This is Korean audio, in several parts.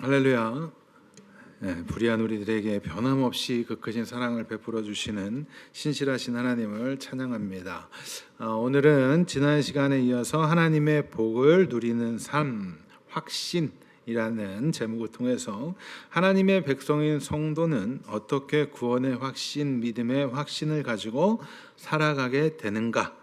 할렐루야. 불의한 우리들에게 변함없이 그 크신 사랑을 베풀어 주시는 신실하신 하나님을 찬양합니다. 오늘은 지난 시간에 이어서 하나님의 복을 누리는 삶, 확신이라는 제목을 통해서 하나님의 백성인 성도는 어떻게 구원의 확신, 믿음의 확신을 가지고 살아가게 되는가,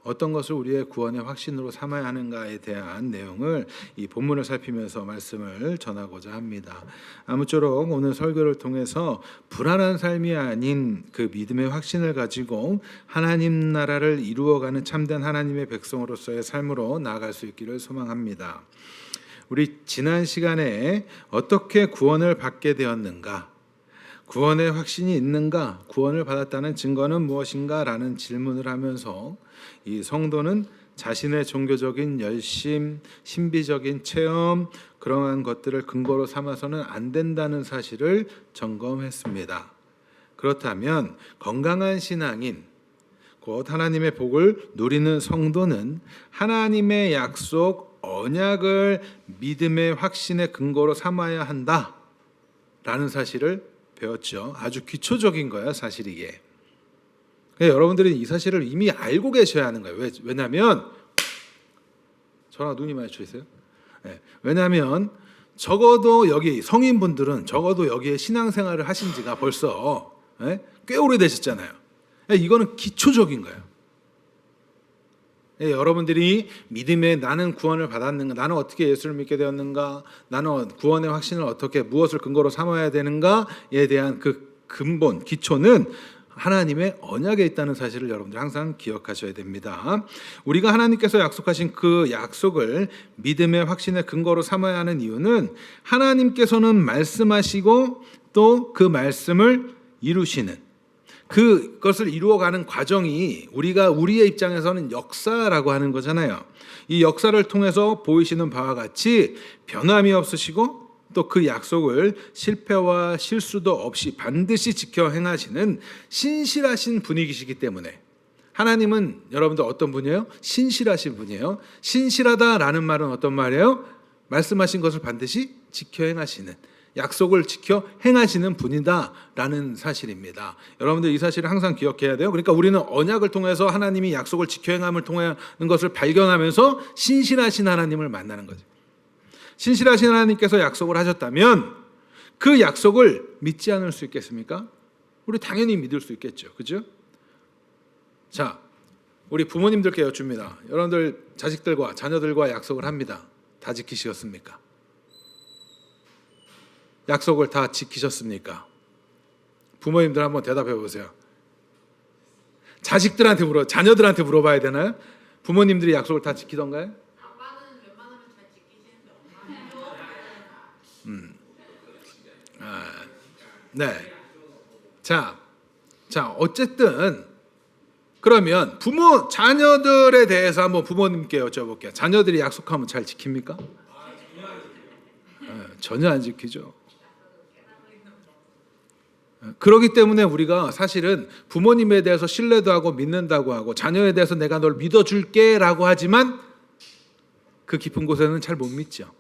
어떤 것을 우리의 구원의 확신으로 삼아야 하는가에 대한 내용을 이 본문을 살피면서 말씀을 전하고자 합니다. 아무쪼록 오늘 설교를 통해서 불안한 삶이 아닌 그 믿음의 확신을 가지고 하나님 나라를 이루어가는 참된 하나님의 백성으로서의 삶으로 나아갈 수 있기를 소망합니다. 우리 지난 시간에 어떻게 구원을 받게 되었는가, 구원의 확신이 있는가, 구원을 받았다는 증거는 무엇인가 라는 질문을 하면서 이 성도는 자신의 종교적인 열심, 신비적인 체험, 그러한 것들을 근거로 삼아서는 안 된다는 사실을 점검했습니다. 그렇다면 건강한 신앙인, 곧 하나님의 복을 누리는 성도는 하나님의 약속, 언약을 믿음의 확신의 근거로 삼아야 한다라는 사실을 배웠죠. 아주 기초적인 거예요, 사실 이게. 여러분들이 이 사실을 이미 알고 계셔야 하는 거예요. 왜냐하면 저랑 눈이 마주쳐 있어요. 왜냐하면 적어도 여기 성인분들은 적어도 여기에 신앙생활을 하신 지가 벌써 꽤 오래되셨잖아요. 이거는 기초적인 거예요. 여러분들이 믿음에 나는 구원을 받았는가, 나는 어떻게 예수를 믿게 되었는가, 나는 구원의 확신을 어떻게 무엇을 근거로 삼아야 되는가에 대한 그 근본, 기초는 하나님의 언약에 있다는 사실을 여러분들 항상 기억하셔야 됩니다. 우리가 하나님께서 약속하신 그 약속을 믿음의 확신의 근거로 삼아야 하는 이유는 하나님께서는 말씀하시고 또 그 말씀을 이루시는, 그것을 이루어가는 과정이 우리의 입장에서는 역사라고 하는 거잖아요. 이 역사를 통해서 보이시는 바와 같이 변함이 없으시고 또 그 약속을 실패와 실수도 없이 반드시 지켜 행하시는 신실하신 분이시기 때문에, 하나님은 여러분들 어떤 분이에요? 신실하신 분이에요. 신실하다라는 말은 어떤 말이에요? 말씀하신 것을 반드시 지켜 행하시는, 약속을 지켜 행하시는 분이다라는 사실입니다. 여러분들 이 사실을 항상 기억해야 돼요. 그러니까 우리는 언약을 통해서 하나님이 약속을 지켜 행함을 통하는 것을 발견하면서 신실하신 하나님을 만나는 거죠. 신실하신 하나님께서 약속을 하셨다면 그 약속을 믿지 않을 수 있겠습니까? 우리 당연히 믿을 수 있겠죠. 그죠? 자, 우리 부모님들께 여쭙니다. 여러분들 자식들과 자녀들과 약속을 합니다. 다 지키셨습니까? 약속을 다 지키셨습니까? 부모님들 한번 대답해 보세요. 자녀들한테 물어봐야 되나요? 부모님들이 약속을 다 지키던가요? 아빠는 웬만하면 잘 지키시는데 네. 자, 어쨌든 그러면 자녀들에 대해서 한번 부모님께 여쭤볼게요. 자녀들이 약속하면 잘 지킵니까? 전혀 안 지키죠. 그렇기 때문에 우리가 사실은 부모님에 대해서 신뢰도 하고 믿는다고 하고 자녀에 대해서 내가 널 믿어줄게 라고 하지만 그 깊은 곳에는 잘 못 믿죠.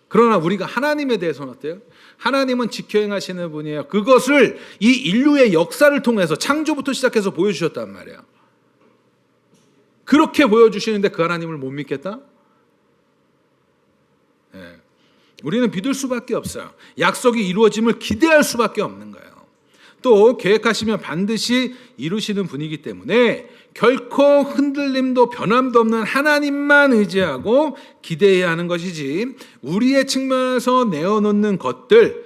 그러나 우리가 하나님에 대해서는 어때요? 하나님은 지켜 행하시는 분이에요. 그것을 이 인류의 역사를 통해서 창조부터 시작해서 보여주셨단 말이에요. 그렇게 보여주시는데 그 하나님을 못 믿겠다? 우리는 믿을 수밖에 없어요. 약속이 이루어짐을 기대할 수밖에 없는 거예요. 또 계획하시면 반드시 이루시는 분이기 때문에 결코 흔들림도 변함도 없는 하나님만 의지하고 기대해야 하는 것이지, 우리의 측면에서 내어놓는 것들,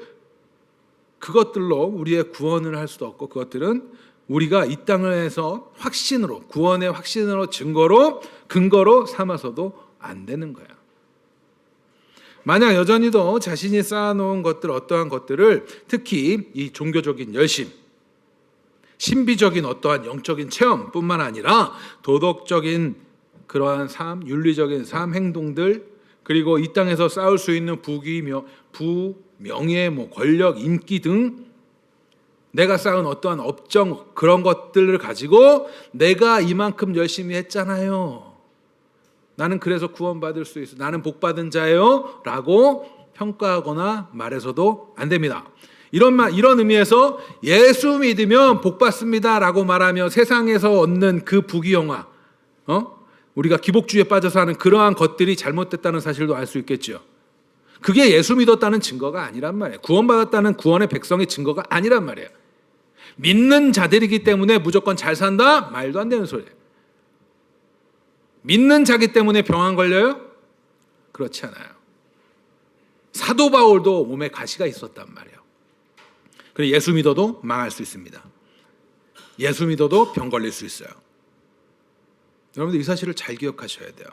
그것들로 우리의 구원을 할 수도 없고, 그것들은 우리가 이 땅에서 확신으로, 구원의 확신으로 근거로 삼아서도 안 되는 거예요. 만약 여전히도 자신이 쌓아놓은 것들, 어떠한 것들을, 특히 이 종교적인 열심, 신비적인 어떠한 영적인 체험뿐만 아니라 도덕적인 그러한 삶, 윤리적인 삶, 행동들, 그리고 이 땅에서 쌓을 수 있는 명예, 권력, 인기 등 내가 쌓은 어떠한 업적, 그런 것들을 가지고 내가 이만큼 열심히 했잖아요, 나는 그래서 구원받을 수 있어. 나는 복받은 자예요. 라고 평가하거나 말해서도 안 됩니다. 이런 의미에서 예수 믿으면 복받습니다 라고 말하며 세상에서 얻는 그 부귀영화, 우리가 기복주의에 빠져서 하는 그러한 것들이 잘못됐다는 사실도 알 수 있겠죠. 그게 예수 믿었다는 증거가 아니란 말이에요. 구원받았다는 구원의 백성의 증거가 아니란 말이에요. 믿는 자들이기 때문에 무조건 잘 산다? 말도 안 되는 소리예요. 믿는 자기 때문에 병 안 걸려요? 그렇지 않아요. 사도 바울도 몸에 가시가 있었단 말이에요. 그래서 예수 믿어도 망할 수 있습니다. 예수 믿어도 병 걸릴 수 있어요. 여러분들 이 사실을 잘 기억하셔야 돼요.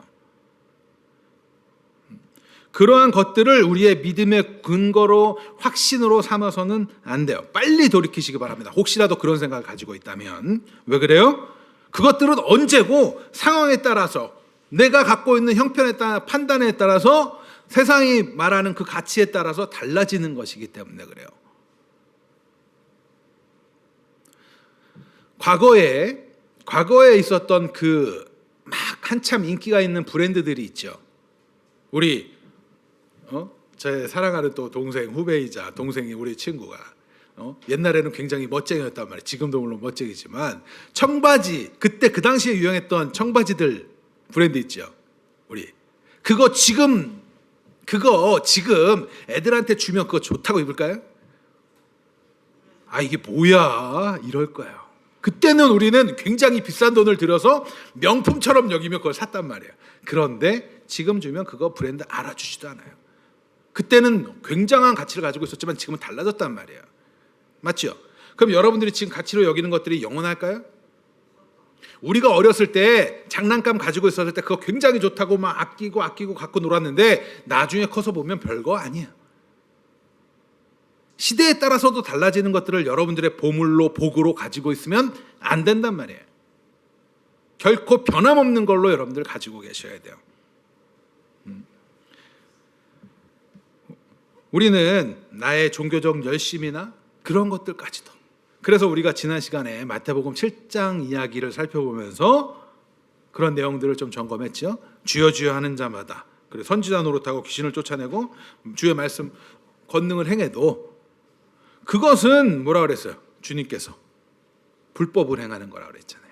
그러한 것들을 우리의 믿음의 근거로 확신으로 삼아서는 안 돼요. 빨리 돌이키시기 바랍니다. 혹시라도 그런 생각을 가지고 있다면. 왜 그래요? 그것들은 언제고 상황에 따라서 내가 갖고 있는 형편에 따라 판단에 따라서 세상이 말하는 그 가치에 따라서 달라지는 것이기 때문에 그래요. 과거에 있었던 그 막 한참 인기가 있는 브랜드들이 있죠. 우리 제 사랑하는 또 동생 후배이자 동생이 우리 친구가 옛날에는 굉장히 멋쟁이였단 말이에요. 지금도 물론 멋쟁이지만 청바지 그때 그 당시에 유행했던 청바지들 브랜드 있죠. 우리 그거 지금 애들한테 주면 그거 좋다고 입을까요? 아 이게 뭐야 이럴 거예요. 그때는 우리는 굉장히 비싼 돈을 들여서 명품처럼 여기며 그걸 샀단 말이에요. 그런데 지금 주면 그거 브랜드 알아주지도 않아요. 그때는 굉장한 가치를 가지고 있었지만 지금은 달라졌단 말이에요. 맞죠? 그럼 여러분들이 지금 가치로 여기는 것들이 영원할까요? 우리가 어렸을 때 장난감 가지고 있었을 때 그거 굉장히 좋다고 막 아끼고 갖고 놀았는데 나중에 커서 보면 별거 아니에요. 시대에 따라서도 달라지는 것들을 여러분들의 보물로 복으로 가지고 있으면 안 된단 말이에요. 결코 변함없는 걸로 여러분들 가지고 계셔야 돼요. 우리는 나의 종교적 열심이나 그런 것들까지도. 그래서 우리가 지난 시간에 마태복음 7장 이야기를 살펴보면서 그런 내용들을 좀 점검했죠. 주여 주여 하는 자마다 그리고 선지자 노릇하고 귀신을 쫓아내고 주의 말씀 권능을 행해도 그것은 뭐라 그랬어요? 주님께서 불법을 행하는 거라 그랬잖아요.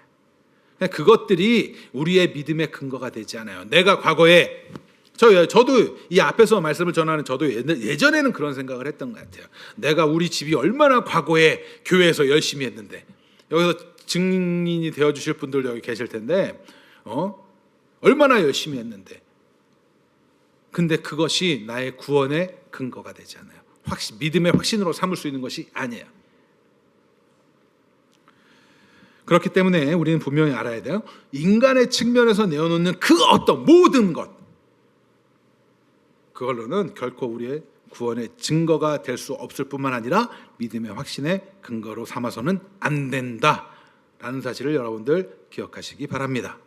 그것들이 우리의 믿음의 근거가 되지 않아요. 내가 과거에 저도 이 앞에서 말씀을 전하는 저도 예전에는 그런 생각을 했던 것 같아요. 내가 우리 집이 얼마나 과거에 교회에서 열심히 했는데 여기서 증인이 되어주실 분들 여기 계실 텐데 얼마나 열심히 했는데 근데 그것이 나의 구원의 근거가 되지 않아요. 믿음의 확신으로 삼을 수 있는 것이 아니에요. 그렇기 때문에 우리는 분명히 알아야 돼요. 인간의 측면에서 내어놓는 그 어떤 모든 것 그걸로는 결코 우리의 구원의 증거가 될 수 없을 뿐만 아니라 믿음의 확신의 근거로 삼아서는 안 된다라는 사실을 여러분들 기억하시기 바랍니다.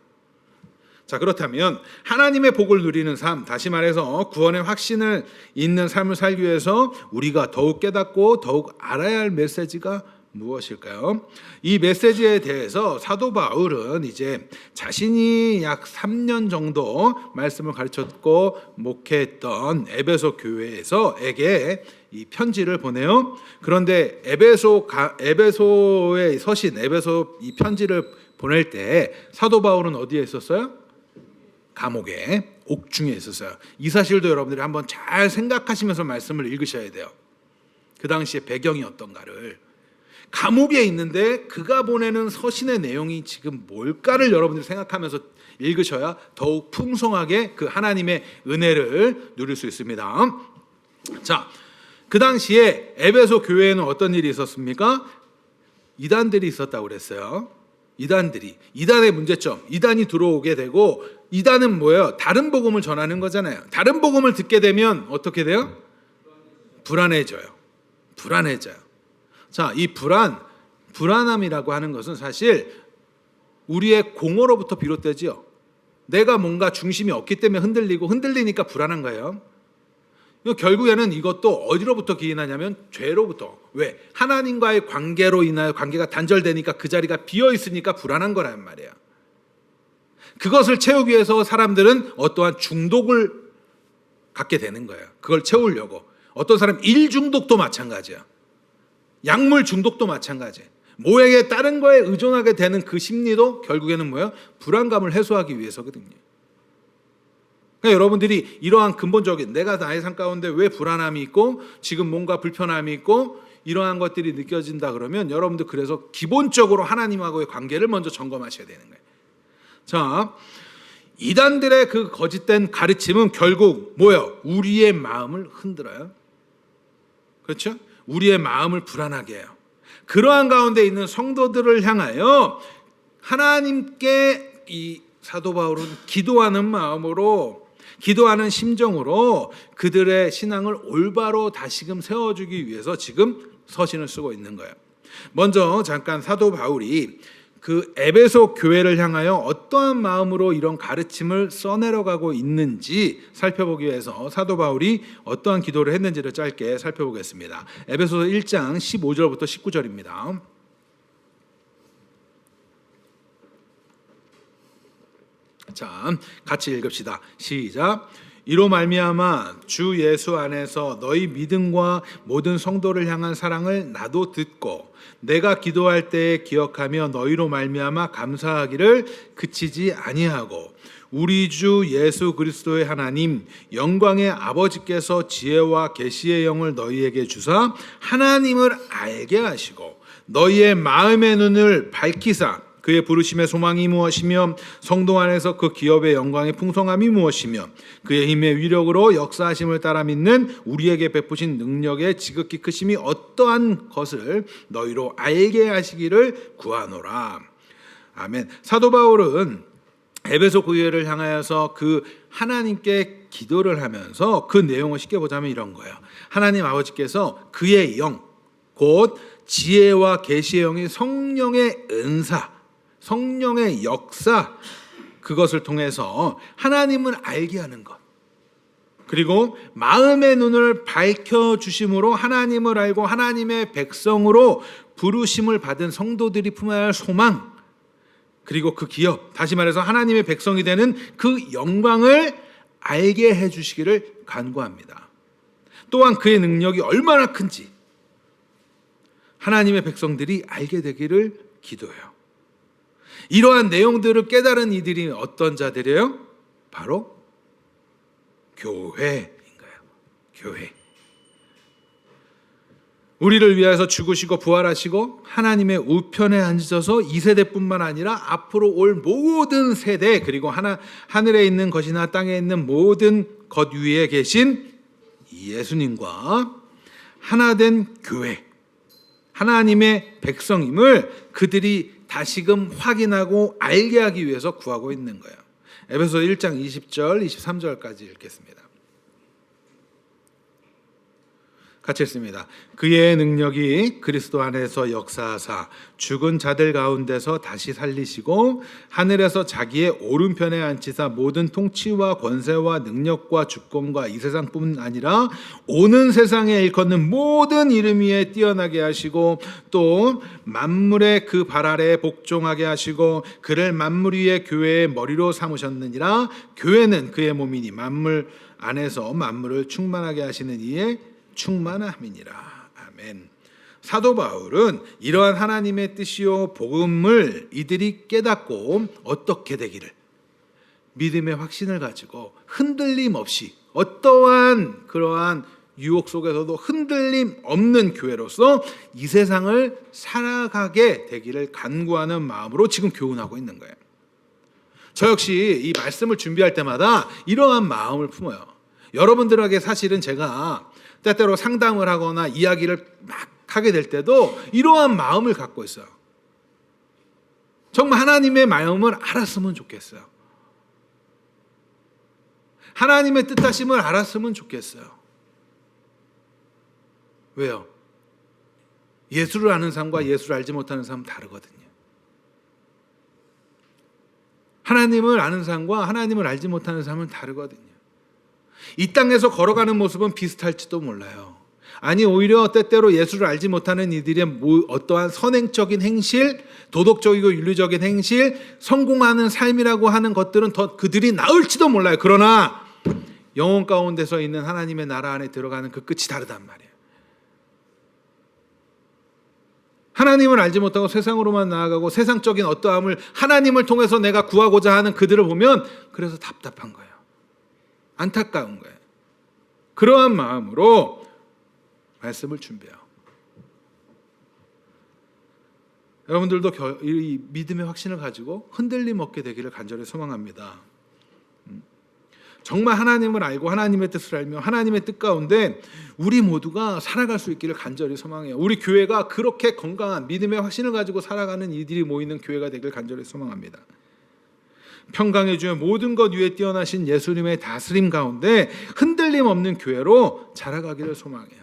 자, 그렇다면 하나님의 복을 누리는 삶, 다시 말해서 구원의 확신을 있는 삶을 살기 위해서 우리가 더욱 깨닫고 더욱 알아야 할 메시지가 무엇일까요? 이 메시지에 대해서 사도 바울은 이제 자신이 약 3년 정도 말씀을 가르쳤고 목회했던 에베소 교회에게 이 편지를 보내요. 그런데 에베소의 서신, 에베소 이 편지를 보낼 때 사도 바울은 어디에 있었어요? 감옥에 옥중에 있었어요. 이 사실도 여러분들이 한번 잘 생각하시면서 말씀을 읽으셔야 돼요. 그 당시의 배경이 어떤가를. 감옥에 있는데 그가 보내는 서신의 내용이 지금 뭘까를 여러분들이 생각하면서 읽으셔야 더욱 풍성하게 그 하나님의 은혜를 누릴 수 있습니다. 자, 그 당시에 에베소 교회에는 어떤 일이 있었습니까? 이단들이 있었다고 그랬어요. 이단의 문제점, 이단이 들어오게 되고 이단은 뭐예요? 다른 복음을 전하는 거잖아요. 다른 복음을 듣게 되면 어떻게 돼요? 불안해져요. 자, 이 불안함이라고 하는 것은 사실 우리의 공허로부터 비롯되지요. 내가 뭔가 중심이 없기 때문에 흔들리니까 불안한 거예요. 결국에는 이것도 어디로부터 기인하냐면 죄로부터. 왜? 하나님과의 관계로 인하여 관계가 단절되니까 그 자리가 비어 있으니까 불안한 거란 말이에요. 그것을 채우기 위해서 사람들은 어떠한 중독을 갖게 되는 거예요. 그걸 채우려고. 어떤 사람 일 중독도 마찬가지야. 약물 중독도 마찬가지. 뭐에게 다른 거에 의존하게 되는 그 심리도 결국에는 뭐예요? 불안감을 해소하기 위해서거든요. 그러니까 여러분들이 이러한 근본적인 내가 나의 삶 가운데 왜 불안함이 있고 지금 뭔가 불편함이 있고 이러한 것들이 느껴진다 그러면 여러분들 그래서 기본적으로 하나님하고의 관계를 먼저 점검하셔야 되는 거예요. 자, 이단들의 그 거짓된 가르침은 결국 뭐예요? 우리의 마음을 흔들어요. 그렇죠? 우리의 마음을 불안하게 해요. 그러한 가운데 있는 성도들을 향하여 하나님께 이 사도 바울은 기도하는 마음으로 기도하는 심정으로 그들의 신앙을 올바로 다시금 세워주기 위해서 지금 서신을 쓰고 있는 거예요. 먼저 잠깐 사도 바울이 그 에베소 교회를 향하여 어떠한 마음으로 이런 가르침을 써내려가고 있는지 살펴보기 위해서 사도 바울이 어떠한 기도를 했는지를 짧게 살펴보겠습니다. 에베소서 1장 15절부터 19절입니다. 자, 같이 읽읍시다. 시작. 이로 말미암아 주 예수 안에서 너희 믿음과 모든 성도를 향한 사랑을 나도 듣고 내가 기도할 때에 기억하며 너희로 말미암아 감사하기를 그치지 아니하고 우리 주 예수 그리스도의 하나님 영광의 아버지께서 지혜와 계시의 영을 너희에게 주사 하나님을 알게 하시고 너희의 마음의 눈을 밝히사 그의 부르심의 소망이 무엇이며 성도 안에서 그 기업의 영광의 풍성함이 무엇이며 그의 힘의 위력으로 역사하심을 따라 믿는 우리에게 베푸신 능력의 지극히 크심이 어떠한 것을 너희로 알게 하시기를 구하노라. 아멘. 사도 바울은 에베소 교회를 향하여서 그 하나님께 기도를 하면서 그 내용을 쉽게 보자면 이런 거예요. 하나님 아버지께서 그의 영, 곧 지혜와 계시의 영이 성령의 은사, 성령의 역사, 그것을 통해서 하나님을 알게 하는 것, 그리고 마음의 눈을 밝혀주심으로 하나님을 알고 하나님의 백성으로 부르심을 받은 성도들이 품어야 할 소망, 그리고 그 기업, 다시 말해서 하나님의 백성이 되는 그 영광을 알게 해주시기를 간구합니다. 또한 그의 능력이 얼마나 큰지 하나님의 백성들이 알게 되기를 기도해요. 이러한 내용들을 깨달은 이들이 어떤 자들이에요? 바로 교회인 거예요. 교회. 우리를 위해서 죽으시고 부활하시고 하나님의 우편에 앉으셔서 이 세대뿐만 아니라 앞으로 올 모든 세대, 그리고 하늘에 있는 것이나 땅에 있는 모든 것 위에 계신 예수님과 하나된 교회, 하나님의 백성임을 그들이 다시금 확인하고 알게 하기 위해서 구하고 있는 거예요. 에베소 1장 20절, 23절까지 읽겠습니다. 같이 읽습니다. 그의 능력이 그리스도 안에서 역사하사 죽은 자들 가운데서 다시 살리시고 하늘에서 자기의 오른편에 앉히사 모든 통치와 권세와 능력과 주권과 이 세상뿐 아니라 오는 세상에 일컫는 모든 이름 위에 뛰어나게 하시고 또 만물의 그 발 아래에 복종하게 하시고 그를 만물 위에 교회의 머리로 삼으셨느니라. 교회는 그의 몸이니 만물 안에서 만물을 충만하게 하시는 이에 충만함이니라. 아멘. 사도 바울은 이러한 하나님의 뜻이요 복음을 이들이 깨닫고 어떻게 되기를 믿음의 확신을 가지고 흔들림 없이 어떠한 그러한 유혹 속에서도 흔들림 없는 교회로서 이 세상을 살아가게 되기를 간구하는 마음으로 지금 교훈하고 있는 거예요. 저 역시 이 말씀을 준비할 때마다 이러한 마음을 품어요. 여러분들에게 사실은 제가 때때로 상담을 하거나 이야기를 막 하게 될 때도 이러한 마음을 갖고 있어요. 정말 하나님의 마음을 알았으면 좋겠어요. 하나님의 뜻하심을 알았으면 좋겠어요. 왜요? 예수를 아는 삶과 예수를 알지 못하는 삶은 다르거든요. 하나님을 아는 삶과 하나님을 알지 못하는 삶은 다르거든요. 이 땅에서 걸어가는 모습은 비슷할지도 몰라요. 아니 오히려 때때로 예수를 알지 못하는 이들의 어떠한 선행적인 행실, 도덕적이고 윤리적인 행실, 성공하는 삶이라고 하는 것들은 더 그들이 나을지도 몰라요. 그러나 영혼 가운데서 있는 하나님의 나라 안에 들어가는 그 끝이 다르단 말이에요. 하나님을 알지 못하고 세상으로만 나아가고 세상적인 어떠함을 하나님을 통해서 내가 구하고자 하는 그들을 보면 그래서 답답한 거예요. 안타까운 거예요. 그러한 마음으로 말씀을 준비해요. 여러분들도 이 믿음의 확신을 가지고 흔들림 없게 되기를 간절히 소망합니다. 정말 하나님을 알고 하나님의 뜻을 알며 하나님의 뜻 가운데 우리 모두가 살아갈 수 있기를 간절히 소망해요. 우리 교회가 그렇게 건강한 믿음의 확신을 가지고 살아가는 이들이 모이는 교회가 되기를 간절히 소망합니다. 평강의 주여 모든 것 위에 뛰어나신 예수님의 다스림 가운데 흔들림 없는 교회로 자라가기를 소망해요.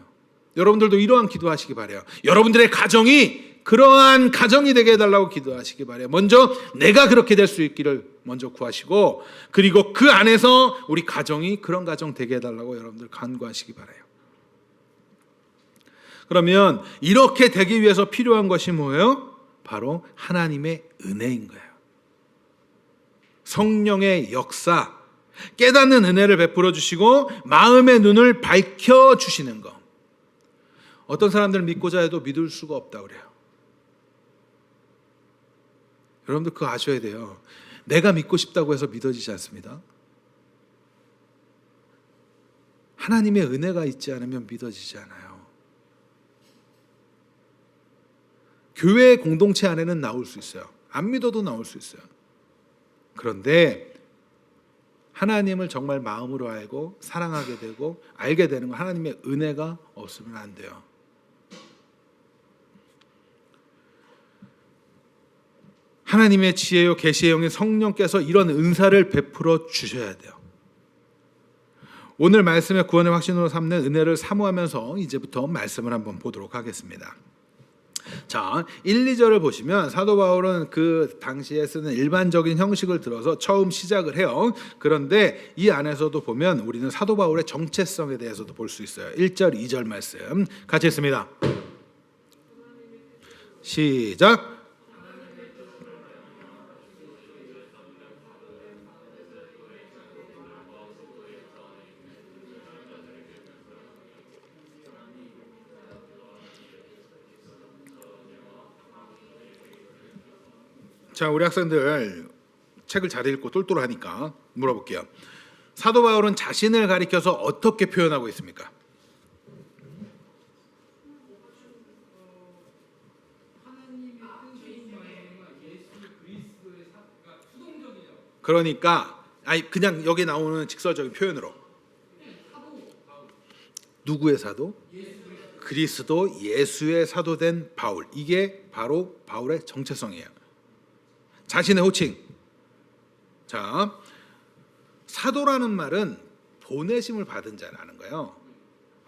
여러분들도 이러한 기도하시기 바라요. 여러분들의 가정이 그러한 가정이 되게 해달라고 기도하시기 바라요. 먼저 내가 그렇게 될 수 있기를 먼저 구하시고 그리고 그 안에서 우리 가정이 그런 가정 되게 해달라고 여러분들 간구하시기 바라요. 그러면 이렇게 되기 위해서 필요한 것이 뭐예요? 바로 하나님의 은혜인 거예요. 성령의 역사, 깨닫는 은혜를 베풀어 주시고 마음의 눈을 밝혀 주시는 것. 어떤 사람들은 믿고자 해도 믿을 수가 없다고 그래요. 여러분들 그거 아셔야 돼요. 내가 믿고 싶다고 해서 믿어지지 않습니다. 하나님의 은혜가 있지 않으면 믿어지지 않아요. 교회 공동체 안에는 나올 수 있어요. 안 믿어도 나올 수 있어요. 그런데 하나님을 정말 마음으로 알고 사랑하게 되고 알게 되는 거 하나님의 은혜가 없으면 안 돼요. 하나님의 지혜요 계시의 영인 성령께서 이런 은사를 베풀어 주셔야 돼요. 오늘 말씀의 구원의 확신으로 삼는 은혜를 사모하면서 이제부터 말씀을 한번 보도록 하겠습니다. 자, 1, 2절을 보시면 사도 바울은 그 당시에 쓰는 일반적인 형식을 들어서 처음 시작을 해요. 그런데 이 안에서도 보면 우리는 사도 바울의 정체성에 대해서도 볼 수 있어요. 1절, 2절 말씀 같이 했습니다. 시작. 자, 우리 학생들 책을 잘 읽고 똘똘하니까 물어볼게요. 사도 바울은 자신을 가리켜서 어떻게 표현하고 있습니까? 그러니까 그냥 여기 나오는 직설적인 표현으로 누구의 사도? 그리스도 예수의 사도된 바울. 이게 바로 바울의 정체성이에요. 자신의 호칭. 자, 사도라는 말은 보내심을 받은 자라는 거예요.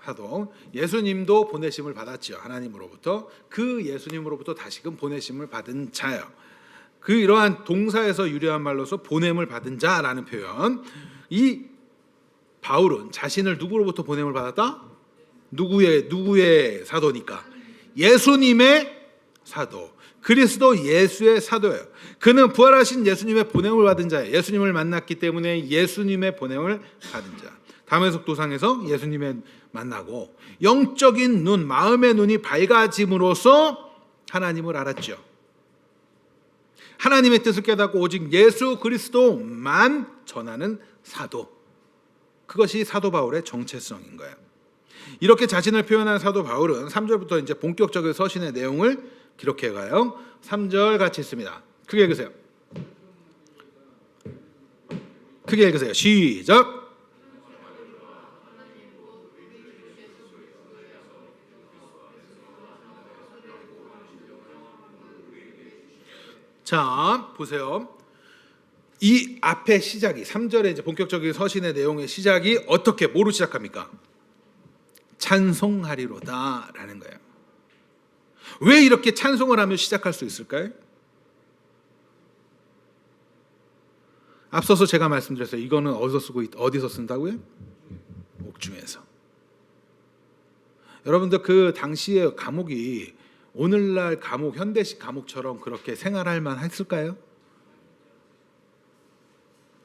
사도. 예수님도 보내심을 받았죠. 하나님으로부터. 그 예수님으로부터 다시금 보내심을 받은 자예요. 그 이러한 동사에서 유래한 말로서 보냄을 받은 자라는 표현. 이 바울은 자신을 누구로부터 보냄을 받았다? 누구의 사도니까? 예수님의 사도. 그리스도 예수의 사도예요. 그는 부활하신 예수님의 보냄을 받은 자예요. 예수님을 만났기 때문에 예수님의 보냄을 받은 자. 다메섹 도상에서 예수님을 만나고 영적인 눈, 마음의 눈이 밝아짐으로써 하나님을 알았죠. 하나님의 뜻을 깨닫고 오직 예수 그리스도만 전하는 사도. 그것이 사도 바울의 정체성인 거예요. 이렇게 자신을 표현한 사도 바울은 3절부터 이제 본격적인 서신의 내용을 기록해 가요. 3절 같이 있습니다. 크게 읽으세요. 크게 읽으세요. 시작. 자, 보세요. 이 앞에 시작이 3절에 이제 본격적인 서신의 내용의 시작이 어떻게 뭐로 시작합니까? 찬송하리로다라는 거예요. 왜 이렇게 찬송을 하며 시작할 수 있을까요? 앞서서 제가 말씀드렸어요. 이거는 어디서 쓴다고요? 옥중에서. 여러분들 그 당시의 감옥이 오늘날 감옥, 현대식 감옥처럼 그렇게 생활할 만 했을까요?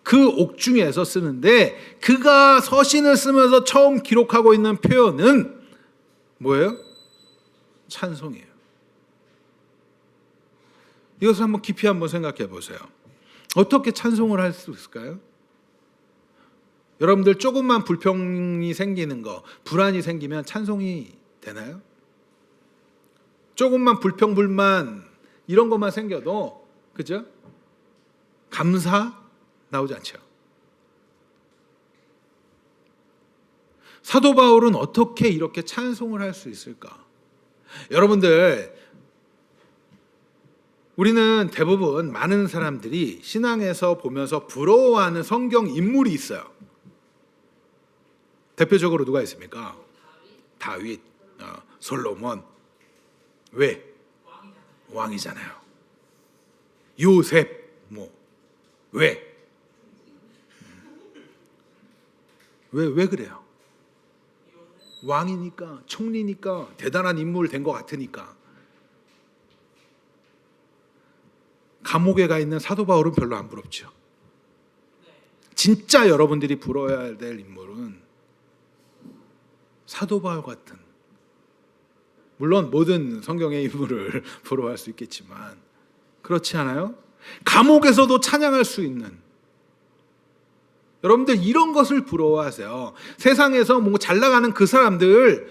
그 옥중에서 쓰는데 그가 서신을 쓰면서 처음 기록하고 있는 표현은 뭐예요? 찬송이에요. 이것을 한번 깊이 한번 생각해 보세요. 어떻게 찬송을 할 수 있을까요? 여러분들 조금만 불평이 생기는 거, 불안이 생기면 찬송이 되나요? 조금만 불평, 불만 이런 것만 생겨도 그죠? 감사 나오지 않죠. 사도 바울은 어떻게 이렇게 찬송을 할 수 있을까? 여러분들, 우리는 대부분 많은 사람들이 신앙에서 보면서 부러워하는 성경 인물이 있어요. 대표적으로 누가 있습니까? 다윗, 솔로몬. 왜? 왕이잖아요. 요셉, 왜? 왜 그래요? 왕이니까, 총리니까, 대단한 인물 된 것 같으니까. 감옥에 가 있는 사도 바울은 별로 안 부럽죠. 진짜 여러분들이 부러워야 될 인물은 사도 바울 같은, 물론 모든 성경의 인물을 부러워할 수 있겠지만 그렇지 않아요? 감옥에서도 찬양할 수 있는, 여러분들 이런 것을 부러워하세요. 세상에서 뭔가 잘 나가는 그 사람들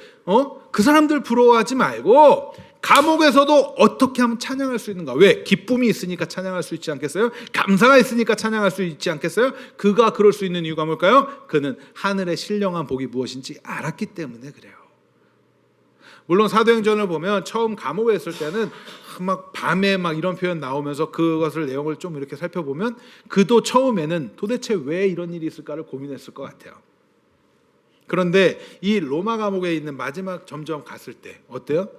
부러워하지 말고 감옥에서도 어떻게 하면 찬양할 수 있는가? 왜? 기쁨이 있으니까 찬양할 수 있지 않겠어요? 감사가 있으니까 찬양할 수 있지 않겠어요? 그가 그럴 수 있는 이유가 뭘까요? 그는 하늘의 신령한 복이 무엇인지 알았기 때문에 그래요. 물론 사도행전을 보면 처음 감옥에 있을 때는 막 밤에 막 이런 표현 나오면서 그것을 내용을 좀 이렇게 살펴보면 그도 처음에는 도대체 왜 이런 일이 있을까를 고민했을 것 같아요. 그런데 이 로마 감옥에 있는 마지막 점점 갔을 때 어때요?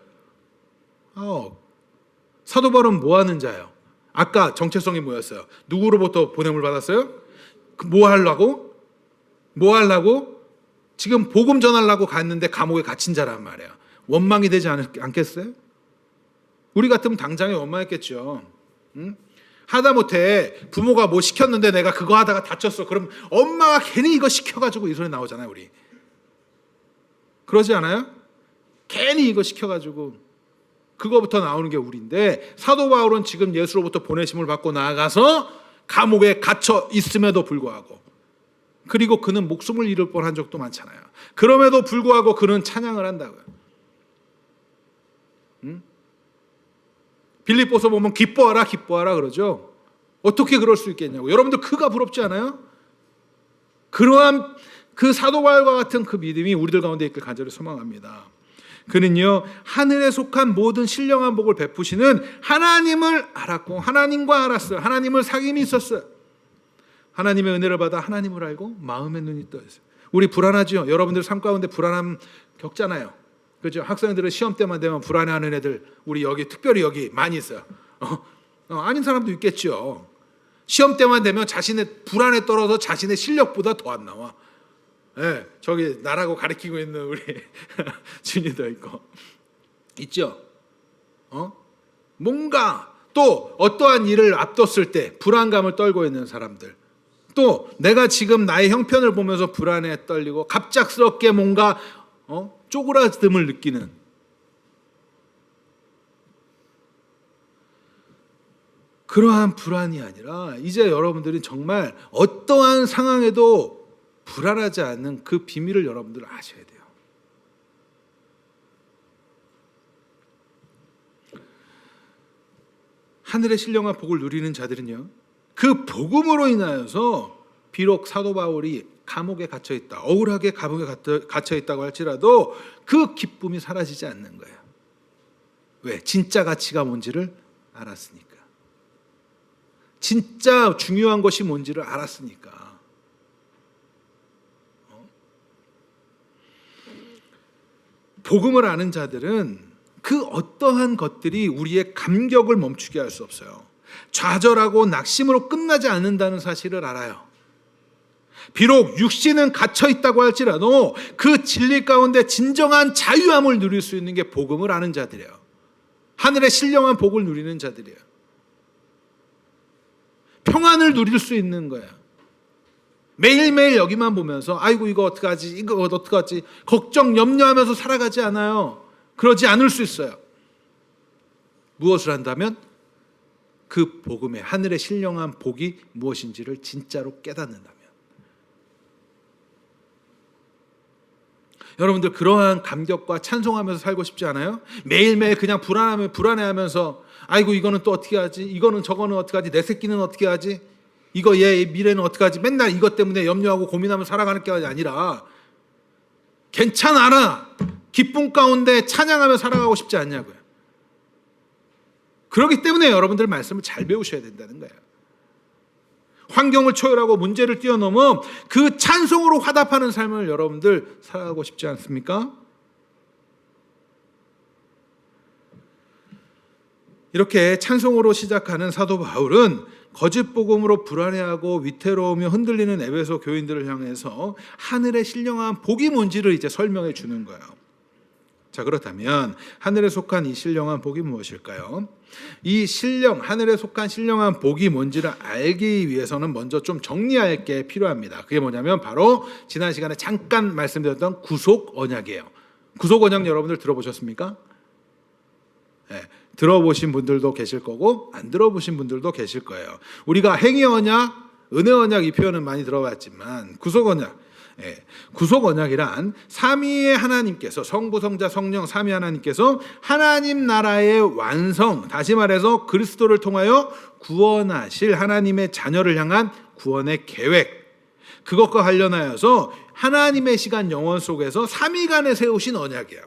사도 바울은 뭐 하는 자예요? 아까 정체성이 뭐였어요? 누구로부터 보냄을 받았어요? 뭐 하려고? 지금 복음 전하려고 갔는데 감옥에 갇힌 자란 말이에요. 원망이 되지 않겠어요? 우리 같으면 당장에 원망했겠죠. 응? 하다못해 부모가 뭐 시켰는데 내가 그거 하다가 다쳤어. 그럼 엄마가 괜히 이거 시켜가지고 이 소리 나오잖아요. 우리 그러지 않아요? 괜히 이거 시켜가지고 그거부터 나오는 게 우리인데, 사도 바울은 지금 예수로부터 보내심을 받고 나아가서 감옥에 갇혀 있음에도 불구하고, 그리고 그는 목숨을 잃을 뻔한 적도 많잖아요. 그럼에도 불구하고 그는 찬양을 한다고요. 빌립보서 보면 기뻐하라 그러죠. 어떻게 그럴 수 있겠냐고. 여러분들 그가 부럽지 않아요? 그러한 그 사도 바울과 같은 그 믿음이 우리들 가운데 있길 간절히 소망합니다. 그는요, 하늘에 속한 모든 신령한 복을 베푸시는 하나님을 알았고, 하나님과 알았어요. 하나님을 사귐이 있었어요. 하나님의 은혜를 받아 하나님을 알고 마음의 눈이 떠 있어요. 우리 불안하죠? 여러분들 삶 가운데 불안함 겪잖아요. 그죠? 학생들은 시험 때만 되면 불안해하는 애들, 우리 여기 특별히 여기 많이 있어요. 아닌 사람도 있겠죠. 시험 때만 되면 자신의 불안에 떨어져 자신의 실력보다 더 안 나와. 네, 저기 나라고 가리키고 있는 우리 준이도 있고 있죠. 뭔가 또 어떠한 일을 앞뒀을 때 불안감을 떨고 있는 사람들, 또 내가 지금 나의 형편을 보면서 불안에 떨리고 갑작스럽게 뭔가 쪼그라듦을 느끼는, 그러한 불안이 아니라 이제 여러분들이 정말 어떠한 상황에도 불안하지 않는 그 비밀을 여러분들 아셔야 돼요. 하늘의 신령한 복을 누리는 자들은요, 그 복음으로 인하여서 비록 사도 바울이 감옥에 갇혀 있다, 억울하게 감옥에 갇혀 있다고 할지라도 그 기쁨이 사라지지 않는 거예요. 왜? 진짜 가치가 뭔지를 알았으니까. 진짜 중요한 것이 뭔지를 알았으니까. 복음을 아는 자들은 그 어떠한 것들이 우리의 감격을 멈추게 할 수 없어요. 좌절하고 낙심으로 끝나지 않는다는 사실을 알아요. 비록 육신은 갇혀 있다고 할지라도 그 진리 가운데 진정한 자유함을 누릴 수 있는 게 복음을 아는 자들이에요. 하늘의 신령한 복을 누리는 자들이에요. 평안을 누릴 수 있는 거예요. 매일매일 여기만 보면서 아이고 이거 어떡하지 이거 어떡하지 걱정 염려하면서 살아가지 않아요. 그러지 않을 수 있어요. 무엇을 한다면 그 복음의 하늘의 신령한 복이 무엇인지를 진짜로 깨닫는다면. 여러분들 그러한 감격과 찬송하면서 살고 싶지 않아요? 매일매일 그냥 불안해하면서 아이고 이거는 또 어떻게 하지? 이거는 저거는 어떻게 하지? 내 새끼는 어떻게 하지? 이거 얘 미래는 어떻게 하지? 맨날 이것 때문에 염려하고 고민하면서 살아가는 게 아니라 괜찮아. 기쁨 가운데 찬양하며 살아가고 싶지 않냐고요. 그렇기 때문에 여러분들 말씀을 잘 배우셔야 된다는 거예요. 환경을 초월하고 문제를 뛰어넘어 그 찬송으로 화답하는 삶을 여러분들 살아가고 싶지 않습니까? 이렇게 찬송으로 시작하는 사도 바울은 거짓 복음으로 불안해하고 위태로우며 흔들리는 에베소 교인들을 향해서 하늘의 신령한 복이 뭔지를 이제 설명해 주는 거예요. 자, 그렇다면 하늘에 속한 이 신령한 복이 무엇일까요? 이 하늘에 속한 신령한 복이 뭔지를 알기 위해서는 먼저 좀 정리할 게 필요합니다. 그게 뭐냐면 바로 지난 시간에 잠깐 말씀드렸던 구속 언약이에요. 구속 언약 여러분들 들어보셨습니까? 네, 들어보신 분들도 계실 거고 안 들어보신 분들도 계실 거예요. 우리가 행위 언약, 은혜 언약 이 표현은 많이 들어봤지만 구속 언약, 구속 언약이란 삼위의 하나님께서 성부, 성자, 성령 삼위 하나님께서 하나님 나라의 완성, 다시 말해서 그리스도를 통하여 구원하실 하나님의 자녀를 향한 구원의 계획, 그것과 관련하여서 하나님의 시간 영원 속에서 삼위간에 세우신 언약이에요.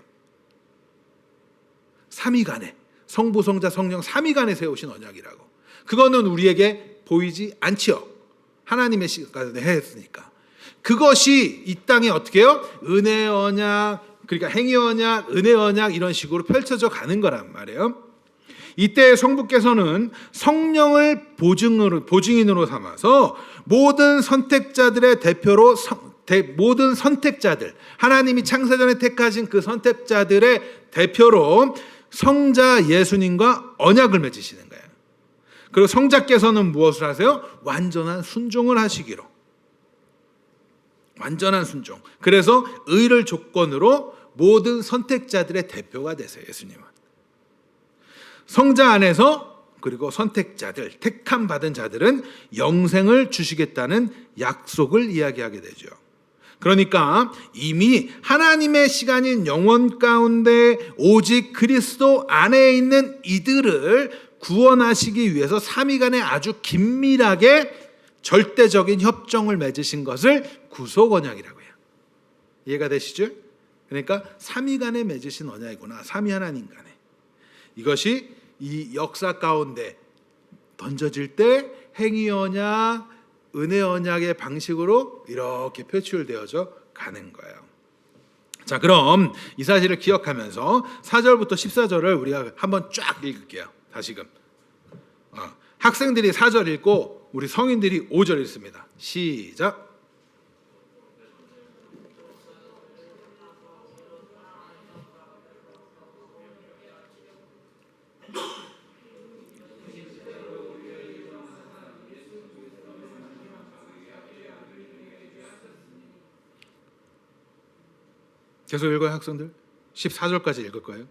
삼위간에, 성부, 성자, 성령 삼위간에 세우신 언약이라고. 그거는 우리에게 보이지 않지요. 하나님의 시간에 했으니까. 그것이 이 땅에 어떻게 해요? 은혜 언약, 그러니까 행위 언약, 은혜 언약 이런 식으로 펼쳐져 가는 거란 말이에요. 이때 성부께서는 성령을 보증인으로 삼아서 모든 선택자들의 대표로 모든 선택자들, 하나님이 창세전에 택하신 그 선택자들의 대표로 성자 예수님과 언약을 맺으시는 거예요. 그리고 성자께서는 무엇을 하세요? 완전한 순종을 하시기로. 완전한 순종. 그래서 의를 조건으로 모든 선택자들의 대표가 되세요. 예수님은. 성자 안에서 그리고 선택자들, 택함 받은 자들은 영생을 주시겠다는 약속을 이야기하게 되죠. 그러니까 이미 하나님의 시간인 영원 가운데 오직 그리스도 안에 있는 이들을 구원하시기 위해서 삼위간에 아주 긴밀하게 절대적인 협정을 맺으신 것을 구속 언약이라고 해요. 이해가 되시죠? 그러니까 삼위간에 맺으신 언약이구나. 삼위 하나님 간에. 이것이 이 역사 가운데 던져질 때 행위 언약, 은혜 언약의 방식으로 이렇게 표출되어져 가는 거예요. 자, 그럼 이 사실을 기억하면서 4절부터 14절을 우리가 한번 쫙 읽을게요. 다시금. 학생들이 4절 읽고 우리 성인들이 5절 읽습니다. 시작. 계속 읽어요, 학생들. 14절까지 읽을 거예요.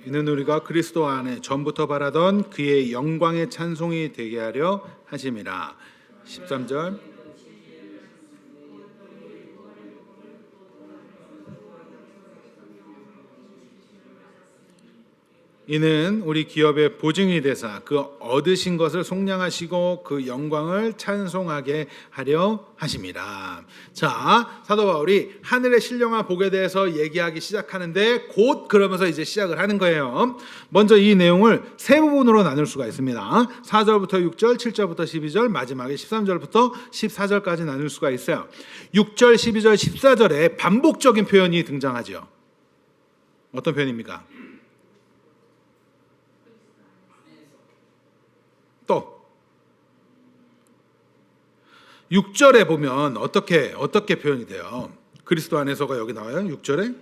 이는 우리가 그리스도 안에 전부터 바라던 그의 영광의 찬송이 되게 하려 하심이라. 13절. 이는 우리 기업의 보증이 되사 그 얻으신 것을 속량하시고 그 영광을 찬송하게 하려 하심이라. 자, 사도 바울이 하늘의 신령한 복에 대해서 얘기하기 시작하는데 곧 그러면서 이제 시작을 하는 거예요. 먼저 이 내용을 세 부분으로 나눌 수가 있습니다. 4절부터 6절, 7절부터 12절, 마지막에 13절부터 14절까지 나눌 수가 있어요. 6절, 12절, 14절에 반복적인 표현이 등장하죠. 어떤 표현입니까? 또 6절에 보면 어떻게 표현이 돼요? 그리스도 안에서가 여기 나와요. 6절에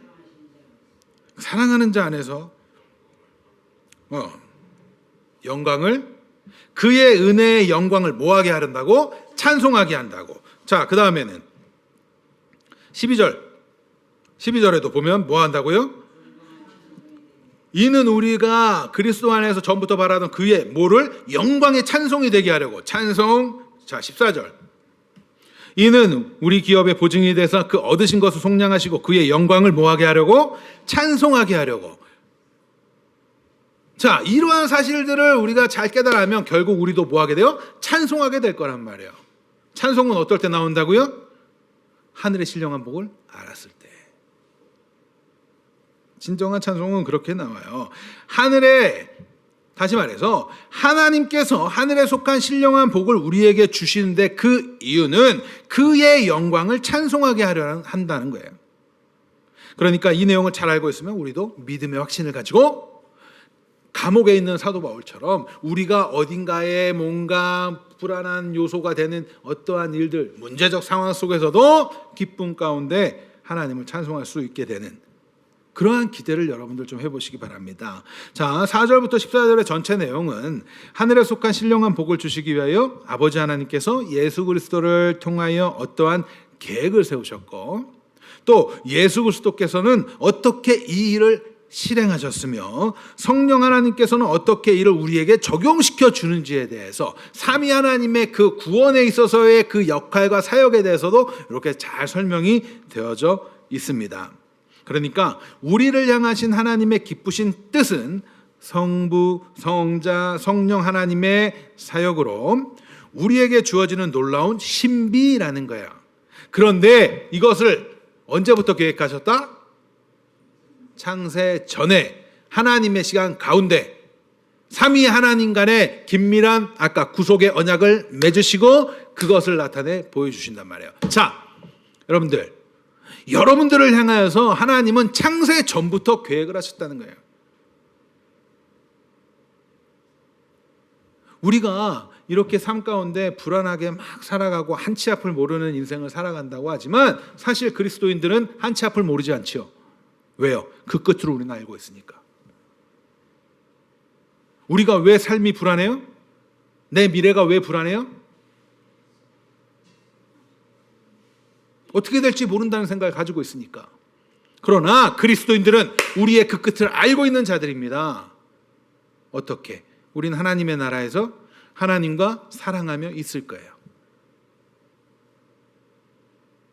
사랑하는 자 안에서 영광을 그의 은혜의 영광을 뭐하게 하른다고? 찬송하게 한다고. 자, 그 다음에는 12절에도 보면 뭐 한다고요? 이는 우리가 그리스도 안에서 전부터 바라던 그의 뭐를? 영광의 찬송이 되게 하려고. 찬송. 자, 14절. 이는 우리 기업의 보증이 돼서 그 얻으신 것을 속량하시고 그의 영광을 뭐하게 하려고? 찬송하게 하려고. 자, 이러한 사실들을 우리가 잘 깨달으면 결국 우리도 뭐하게 돼요? 찬송하게 될 거란 말이에요. 찬송은 어떨 때 나온다고요? 하늘의 신령한 복을 알았을 때. 진정한 찬송은 그렇게 나와요. 다시 말해서 하나님께서 하늘에 속한 신령한 복을 우리에게 주시는데 그 이유는 그의 영광을 찬송하게 하려 한다는 거예요. 그러니까 이 내용을 잘 알고 있으면 우리도 믿음의 확신을 가지고 감옥에 있는 사도 바울처럼 우리가 어딘가에 뭔가 불안한 요소가 되는 어떠한 일들, 문제적 상황 속에서도 기쁨 가운데 하나님을 찬송할 수 있게 되는 그러한 기대를 여러분들 좀 해보시기 바랍니다. 자, 4절부터 14절의 전체 내용은 하늘에 속한 신령한 복을 주시기 위하여 아버지 하나님께서 예수 그리스도를 통하여 어떠한 계획을 세우셨고 또 예수 그리스도께서는 어떻게 이 일을 실행하셨으며 성령 하나님께서는 어떻게 이를 우리에게 적용시켜 주는지에 대해서 삼위 하나님의 그 구원에 있어서의 그 역할과 사역에 대해서도 이렇게 잘 설명이 되어져 있습니다. 그러니까 우리를 향하신 하나님의 기쁘신 뜻은 성부, 성자, 성령 하나님의 사역으로 우리에게 주어지는 놀라운 신비라는 거예요. 그런데 이것을 언제부터 계획하셨다? 창세 전에 하나님의 시간 가운데 삼위 하나님 간의 긴밀한 아까 구속의 언약을 맺으시고 그것을 나타내 보여주신단 말이에요. 자, 여러분들을 향하여서 하나님은 창세 전부터 계획을 하셨다는 거예요. 우리가 이렇게 삶 가운데 불안하게 막 살아가고 한치 앞을 모르는 인생을 살아간다고 하지만 사실 그리스도인들은 한치 앞을 모르지 않지요. 왜요? 그 끝으로 우리는 알고 있으니까. 우리가 왜 삶이 불안해요? 내 미래가 왜 불안해요? 어떻게 될지 모른다는 생각을 가지고 있으니까. 그러나 그리스도인들은 우리의 그 끝을 알고 있는 자들입니다. 어떻게? 우린 하나님의 나라에서 하나님과 사랑하며 있을 거예요.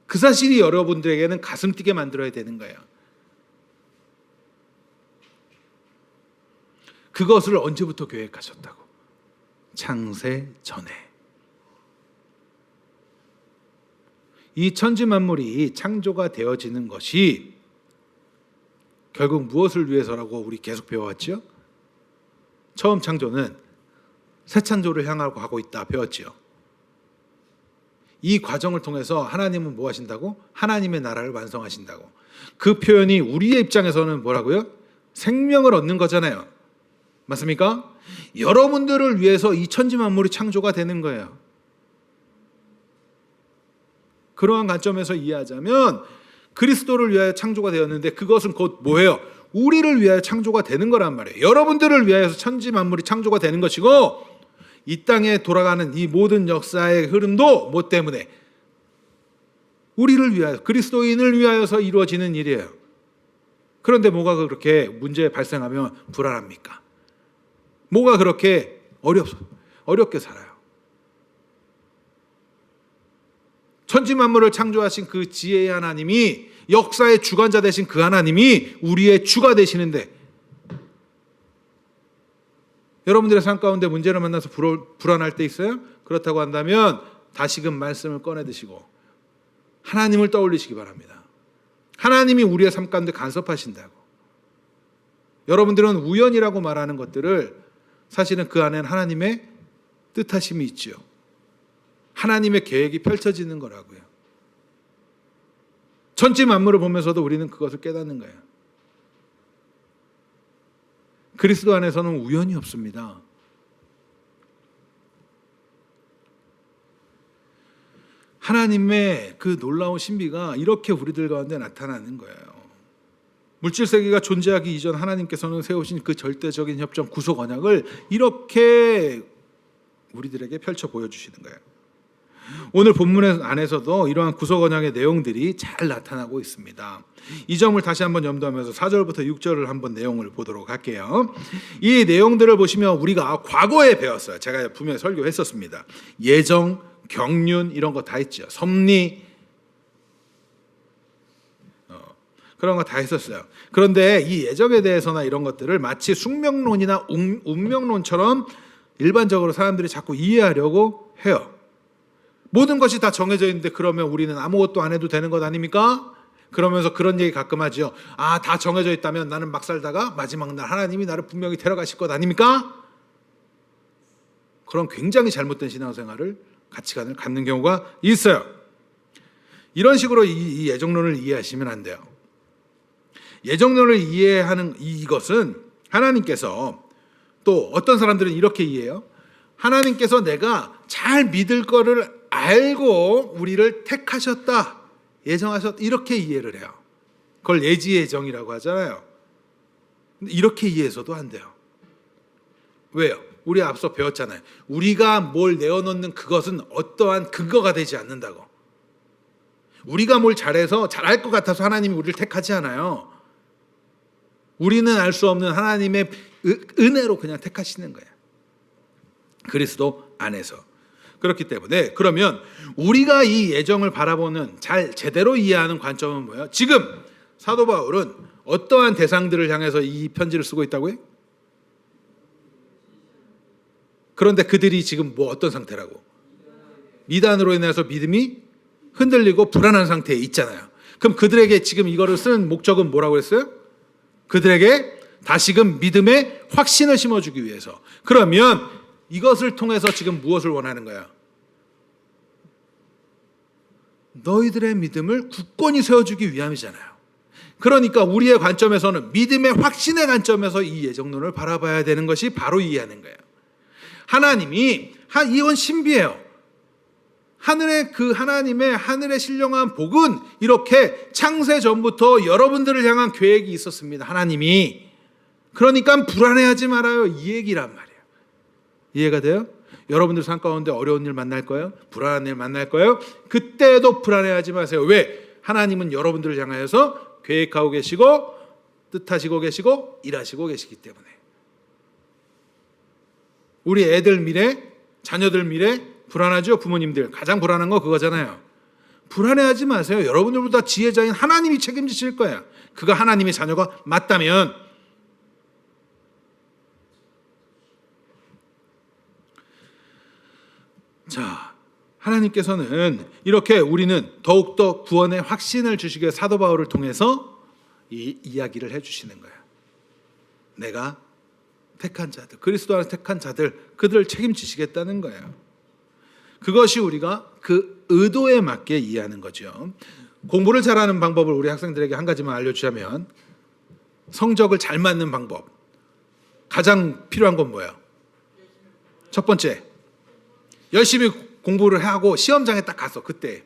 그 사실이 여러분들에게는 가슴 뛰게 만들어야 되는 거예요. 그것을 언제부터 계획하셨다고? 창세 전에. 이 천지 만물이 창조가 되어지는 것이 결국 무엇을 위해서라고 우리 계속 배워왔죠? 처음 창조는 새 창조를 향하고 가고 있다 배웠지요. 이 과정을 통해서 하나님은 뭐 하신다고? 하나님의 나라를 완성하신다고. 그 표현이 우리의 입장에서는 뭐라고요? 생명을 얻는 거잖아요. 맞습니까? 여러분들을 위해서 이 천지 만물이 창조가 되는 거예요. 그러한 관점에서 이해하자면 그리스도를 위하여 창조가 되었는데 그것은 곧 뭐예요? 우리를 위하여 창조가 되는 거란 말이에요. 여러분들을 위하여서 천지 만물이 창조가 되는 것이고 이 땅에 돌아가는 이 모든 역사의 흐름도 뭐 때문에? 우리를 위하여, 그리스도인을 위하여서 이루어지는 일이에요. 그런데 뭐가 그렇게 문제 발생하면 불안합니까? 뭐가 그렇게 어렵게 살아요? 천지 만물을 창조하신 그 지혜의 하나님이, 역사의 주관자 되신 그 하나님이 우리의 주가 되시는데 여러분들의 삶 가운데 문제를 만나서 불안할 때 있어요? 그렇다고 한다면 다시금 말씀을 꺼내 드시고 하나님을 떠올리시기 바랍니다. 하나님이 우리의 삶 가운데 간섭하신다고. 여러분들은 우연이라고 말하는 것들을 사실은 그 안에는 하나님의 뜻하심이 있죠. 하나님의 계획이 펼쳐지는 거라고요. 전체 만물을 보면서도 우리는 그것을 깨닫는 거예요. 그리스도 안에서는 우연이 없습니다. 하나님의 그 놀라운 신비가 이렇게 우리들 가운데 나타나는 거예요. 물질 세계가 존재하기 이전 하나님께서는 세우신 그 절대적인 협정 구속 언약을 이렇게 우리들에게 펼쳐 보여주시는 거예요. 오늘 본문 안에서도 이러한 구속 언약의 내용들이 잘 나타나고 있습니다. 이 점을 다시 한번 염두하면서 4절부터 6절을 한번 내용을 보도록 할게요. 이 내용들을 보시면 우리가 과거에 배웠어요. 제가 분명히 설교했었습니다. 예정, 경륜 이런 거 다 있죠. 섭리 그런 거 다 했었어요. 그런데 이 예정에 대해서나 이런 것들을 마치 숙명론이나 운명론처럼 일반적으로 사람들이 자꾸 이해하려고 해요. 모든 것이 다 정해져 있는데 그러면 우리는 아무것도 안 해도 되는 것 아닙니까? 그러면서 그런 얘기 가끔 하죠. 아, 다 정해져 있다면 나는 막 살다가 마지막 날 하나님이 나를 분명히 데려가실 것 아닙니까? 그런 굉장히 잘못된 신앙생활을 가치관을 갖는 경우가 있어요. 이런 식으로 이 예정론을 이해하시면 안 돼요. 예정론을 이해하는 이것은 하나님께서 또 어떤 사람들은 이렇게 이해해요. 하나님께서 내가 잘 믿을 거를 알고 우리를 택하셨다, 예정하셨다 이렇게 이해를 해요. 그걸 예지예정이라고 하잖아요. 근데 이렇게 이해해서도 안 돼요. 왜요? 우리 앞서 배웠잖아요. 우리가 뭘 내어놓는 그것은 어떠한 근거가 되지 않는다고. 우리가 뭘 잘해서 잘할 것 같아서 하나님이 우리를 택하지 않아요. 우리는 알 수 없는 하나님의 은혜로 그냥 택하시는 거예요. 그리스도 안에서. 그렇기 때문에 그러면 우리가 이 예정을 바라보는 잘 제대로 이해하는 관점은 뭐예요? 지금 사도 바울은 어떠한 대상들을 향해서 이 편지를 쓰고 있다고요? 그런데 그들이 지금 뭐 어떤 상태라고? 미단으로 인해서 믿음이 흔들리고 불안한 상태에 있잖아요. 그럼 그들에게 지금 이거를 쓴 목적은 뭐라고 했어요? 그들에게 다시금 믿음의 확신을 심어주기 위해서. 그러면 이것을 통해서 지금 무엇을 원하는 거야? 너희들의 믿음을 굳건히 세워주기 위함이잖아요. 그러니까 우리의 관점에서는 믿음의 확신의 관점에서 이 예정론을 바라봐야 되는 것이 바로 이해하는 거예요. 하나님이 이건 신비해요. 하늘의 그 하나님의 하늘의 신령한 복은 이렇게 창세 전부터 여러분들을 향한 계획이 있었습니다. 하나님이. 그러니까 불안해하지 말아요. 이 얘기란 말이에요. 이해가 돼요? 여러분들 삶 가운데 어려운 일 만날 거예요? 불안한 일 만날 거예요? 그때도 불안해하지 마세요. 왜? 하나님은 여러분들을 향하여서 계획하고 계시고 뜻하시고 계시고 일하시고 계시기 때문에. 우리 애들 미래, 자녀들 미래 불안하죠? 부모님들 가장 불안한 거 그거잖아요. 불안해하지 마세요. 여러분들보다 지혜자인 하나님이 책임지실 거예요. 그가 하나님의 자녀가 맞다면. 자, 하나님께서는 이렇게 우리는 더욱더 구원의 확신을 주시기 위해 사도 바울을 통해서 이 이야기를 해주시는 거예요. 내가 택한 자들, 그리스도 안에서 택한 자들, 그들을 책임지시겠다는 거예요. 그것이 우리가 그 의도에 맞게 이해하는 거죠. 공부를 잘하는 방법을 우리 학생들에게 한 가지만 알려주자면 성적을 잘 맞는 방법. 가장 필요한 건 뭐예요? 첫 번째, 열심히 공부를 하고 시험장에 딱 갔어. 그때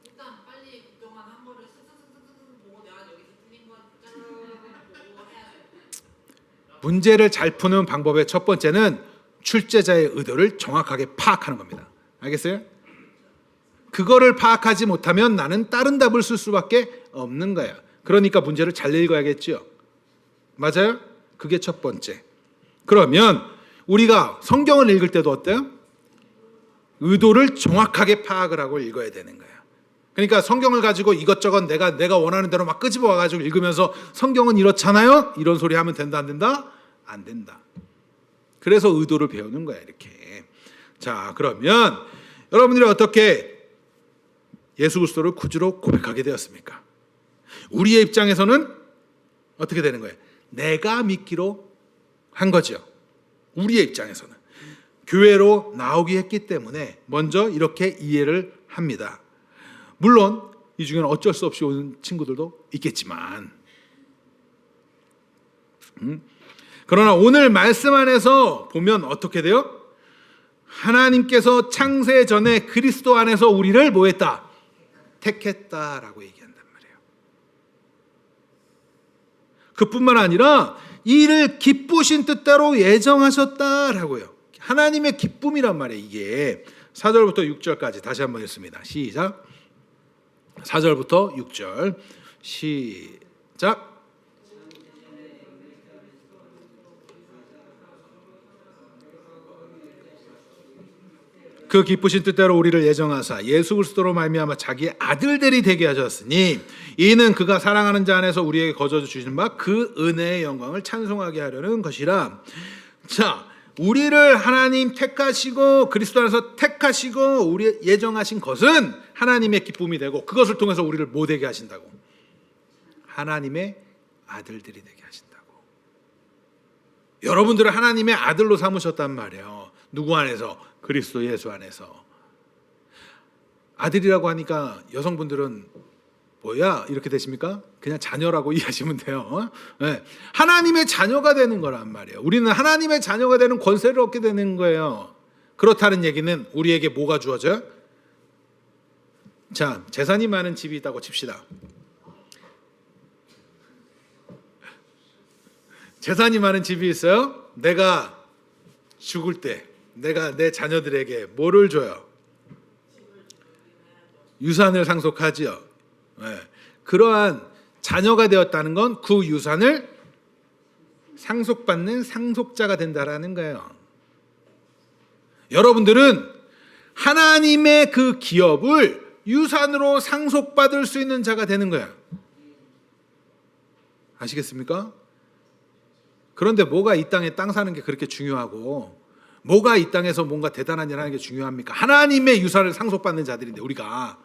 일단 빨리 그동안 한 거를 스스스스스 보고 내가 여기서 틀린 거 보고 해야 돼. 문제를 잘 푸는 방법의 첫 번째는 출제자의 의도를 정확하게 파악하는 겁니다. 알겠어요? 그거를 파악하지 못하면 나는 다른 답을 쓸 수밖에 없는 거야. 그러니까 문제를 잘 읽어야겠죠. 맞아요? 그게 첫 번째. 그러면 우리가 성경을 읽을 때도 어때요? 의도를 정확하게 파악을 하고 읽어야 되는 거예요. 그러니까 성경을 가지고 이것저것 내가 원하는 대로 막 끄집어 와가지고 읽으면서 성경은 이렇잖아요? 이런 소리 하면 된다 안 된다? 안 된다. 그래서 의도를 배우는 거야 이렇게. 자, 그러면 여러분들이 어떻게 예수 그리스도를 구주로 고백하게 되었습니까? 우리의 입장에서는 어떻게 되는 거예요? 내가 믿기로 한 거죠. 우리의 입장에서는 교회로 나오기 했기 때문에 먼저 이렇게 이해를 합니다. 물론 이 중에는 어쩔 수 없이 오는 친구들도 있겠지만, 그러나 오늘 말씀 안에서 보면 어떻게 돼요? 하나님께서 창세 전에 그리스도 안에서 우리를 뭐했다? 택했다라고 얘기한단 말이에요. 그뿐만 아니라 이를 기쁘신 뜻대로 예정하셨다라고요. 하나님의 기쁨이란 말이에요. 이게 4절부터 6절까지 다시 한번 읽습니다. 시작. 4절부터 6절 시작. 그 기쁘신 뜻대로 우리를 예정하사 예수 그리스도로 말미암아 자기의 아들들이 되게 하셨으니 이는 그가 사랑하는 자 안에서 우리에게 거저 주시는 바 그 은혜의 영광을 찬송하게 하려는 것이라. 자, 우리를 하나님 택하시고 그리스도 안에서 택하시고 우리 예정하신 것은 하나님의 기쁨이 되고 그것을 통해서 우리를 뭐 되게 하신다고? 하나님의 아들들이 되게 하신다고. 여러분들을 하나님의 아들로 삼으셨단 말이에요. 누구 안에서? 그리스도 예수 안에서. 아들이라고 하니까 여성분들은 뭐야 이렇게 되십니까? 그냥 자녀라고 이해하시면 돼요. 네. 하나님의 자녀가 되는 거란 말이에요. 우리는 하나님의 자녀가 되는 권세를 얻게 되는 거예요. 그렇다는 얘기는 우리에게 뭐가 주어져요? 자, 재산이 많은 집이 있다고 칩시다. 재산이 많은 집이 있어요. 내가 죽을 때 내가 내 자녀들에게 뭐를 줘요? 유산을 상속하지요. 네. 그러한 자녀가 되었다는 건 그 유산을 상속받는 상속자가 된다라는 거예요. 여러분들은 하나님의 그 기업을 유산으로 상속받을 수 있는 자가 되는 거예요. 아시겠습니까? 그런데 뭐가 이 땅에 땅 사는 게 그렇게 중요하고 뭐가 이 땅에서 뭔가 대단한 일 하는 게 중요합니까? 하나님의 유산을 상속받는 자들인데 우리가.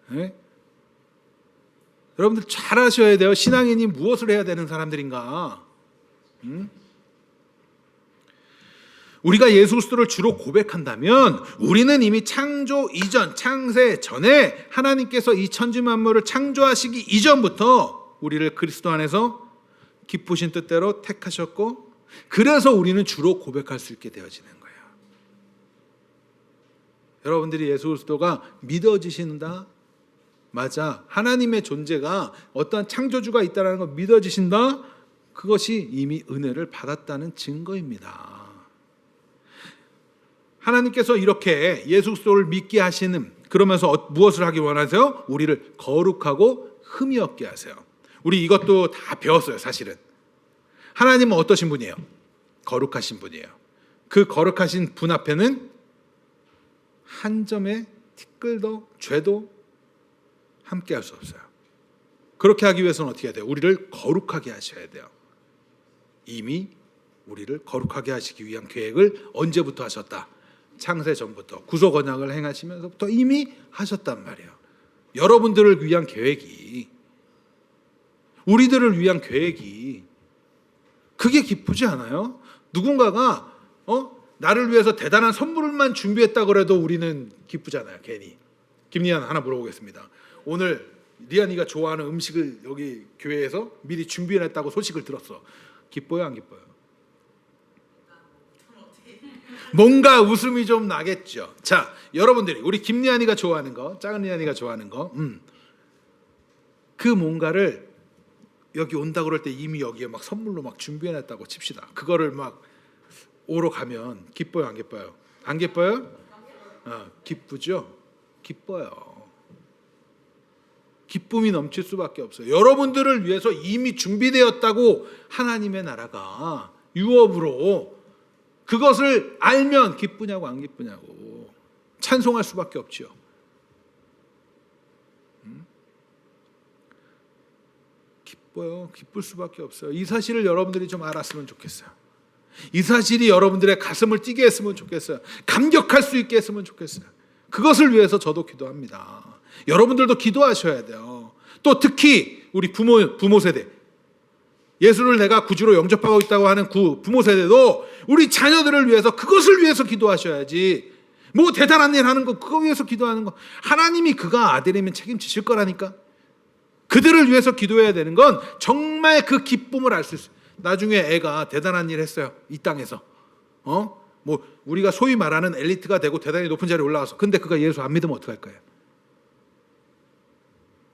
네? 여러분들 잘 아셔야 돼요. 신앙인이 무엇을 해야 되는 사람들인가? 우리가 예수 그리스도를 주로 고백한다면 우리는 이미 창조 이전, 창세 전에 하나님께서 이 천지 만물을 창조하시기 이전부터 우리를 그리스도 안에서 기쁘신 뜻대로 택하셨고 그래서 우리는 주로 고백할 수 있게 되어지는 거예요. 여러분들이 예수 그리스도가 믿어지신다? 맞아. 하나님의 존재가 어떠한 창조주가 있다는 걸 믿어지신다? 그것이 이미 은혜를 받았다는 증거입니다. 하나님께서 이렇게 예수 그리스도를 믿게 하시는 그러면서 무엇을 하기 원하세요? 우리를 거룩하고 흠이 없게 하세요. 우리 이것도 다 배웠어요. 사실은. 하나님은 어떠신 분이에요? 거룩하신 분이에요. 그 거룩하신 분 앞에는 한 점의 티끌도 죄도 함께 할 수 없어요. 그렇게 하기 위해서는 어떻게 해야 돼요? 우리를 거룩하게 하셔야 돼요. 이미 우리를 거룩하게 하시기 위한 계획을 언제부터 하셨다? 창세 전부터 구속 언약을 행하시면서부터 이미 하셨단 말이에요. 여러분들을 위한 계획이, 우리들을 위한 계획이 그게 기쁘지 않아요? 누군가가 나를 위해서 대단한 선물만 준비했다 그래도 우리는 기쁘잖아요. 괜히. 김리안 하나 물어보겠습니다. 오늘 리안이가 좋아하는 음식을 여기 교회에서 미리 준비해놨다고 소식을 들었어. 기뻐요, 안 기뻐요? 뭔가 웃음이 좀 나겠죠. 자, 여러분들이 우리 김리안이가 좋아하는 거, 작은 리안이가 좋아하는 거, 그 뭔가를 여기 온다 그럴 때 이미 여기에 막 선물로 막 준비해놨다고 칩시다. 그거를 막 오러 가면 기뻐요, 안 기뻐요? 안 기뻐요? 기쁘죠? 기뻐요. 기쁨이 넘칠 수밖에 없어요. 여러분들을 위해서 이미 준비되었다고 하나님의 나라가 유업으로 그것을 알면 기쁘냐고 안 기쁘냐고 찬송할 수밖에 없지요. 기뻐요. 기쁠 수밖에 없어요. 이 사실을 여러분들이 좀 알았으면 좋겠어요. 이 사실이 여러분들의 가슴을 뛰게 했으면 좋겠어요. 감격할 수 있게 했으면 좋겠어요. 그것을 위해서 저도 기도합니다. 여러분들도 기도하셔야 돼요. 또 특히 우리 부모 세대, 예수를 내가 구주로 영접하고 있다고 하는 부모 세대도 우리 자녀들을 위해서 그것을 위해서 기도하셔야지. 뭐 대단한 일 하는 거 그거 위해서 기도하는 거, 하나님이 그가 아들이면 책임지실 거라니까. 그들을 위해서 기도해야 되는 건 정말 그 기쁨을 알 수 있어요. 나중에 애가 대단한 일 했어요. 이 땅에서 뭐 우리가 소위 말하는 엘리트가 되고 대단히 높은 자리에 올라가서, 근데 그가 예수 안 믿으면 어떡할 거예요?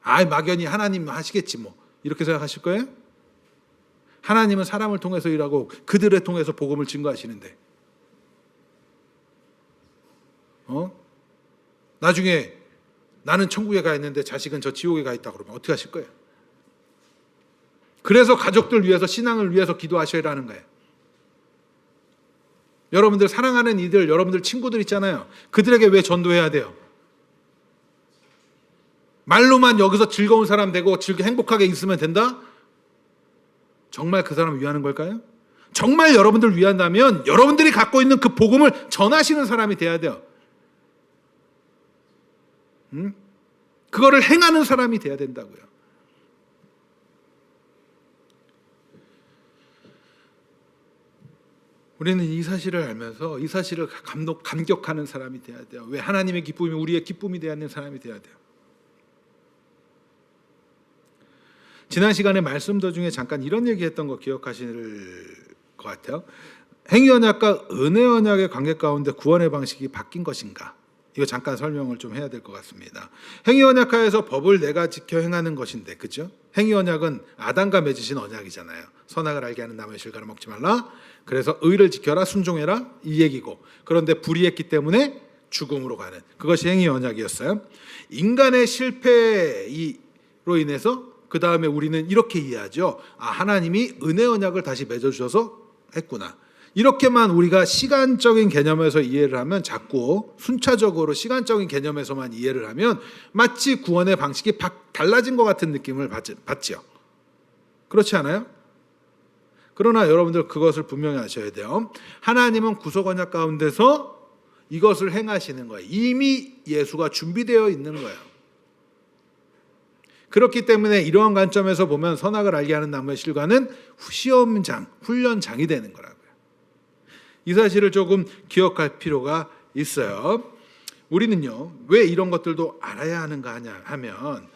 아이 막연히 하나님 하시겠지 뭐 이렇게 생각하실 거예요? 하나님은 사람을 통해서 일하고 그들을 통해서 복음을 증거하시는데 나중에 나는 천국에 가 있는데 자식은 저 지옥에 가 있다 그러면 어떻게 하실 거예요? 그래서 가족들 위해서, 신앙을 위해서 기도하셔야 하는 거예요. 여러분들 사랑하는 이들, 여러분들 친구들 있잖아요. 그들에게 왜 전도해야 돼요? 말로만 여기서 즐거운 사람 되고 행복하게 있으면 된다? 정말 그 사람을 위하는 걸까요? 정말 여러분들 위한다면 여러분들이 갖고 있는 그 복음을 전하시는 사람이 돼야 돼요. 그거를 행하는 사람이 돼야 된다고요. 우리는 이 사실을 알면서 이 사실을 감격하는 사람이 돼야 돼요. 왜? 하나님의 기쁨이 우리의 기쁨이 되어야 하는 사람이 돼야 돼요. 지난 시간에 말씀 도중에 잠깐 이런 얘기했던 거 기억하실 것 같아요. 행위언약과 은혜언약의 관계 가운데 구원의 방식이 바뀐 것인가? 이거 잠깐 설명을 좀 해야 될 것 같습니다. 행위언약하에서 법을 내가 지켜 행하는 것인데, 그죠? 행위언약은 아담과 맺으신 언약이잖아요. 선악을 알게 하는 나무의 실과를 먹지 말라. 그래서 의를 지켜라, 순종해라, 이 얘기고. 그런데 불의했기 때문에 죽음으로 가는, 그것이 행위언약이었어요. 인간의 실패로 인해서 그 다음에 우리는 이렇게 이해하죠. 하나님이 은혜 언약을 다시 맺어주셔서 했구나. 이렇게만 우리가 시간적인 개념에서 이해를 하면, 자꾸 순차적으로 시간적인 개념에서만 이해를 하면 마치 구원의 방식이 달라진 것 같은 느낌을 받죠. 그렇지 않아요? 그러나 여러분들 그것을 분명히 아셔야 돼요. 하나님은 구속 언약 가운데서 이것을 행하시는 거예요. 이미 예수가 준비되어 있는 거예요. 그렇기 때문에 이러한 관점에서 보면 선악을 알게 하는 나무의 실과는 시험장, 훈련장이 되는 거라고요. 이 사실을 조금 기억할 필요가 있어요. 우리는요, 왜 이런 것들도 알아야 하는가 하면,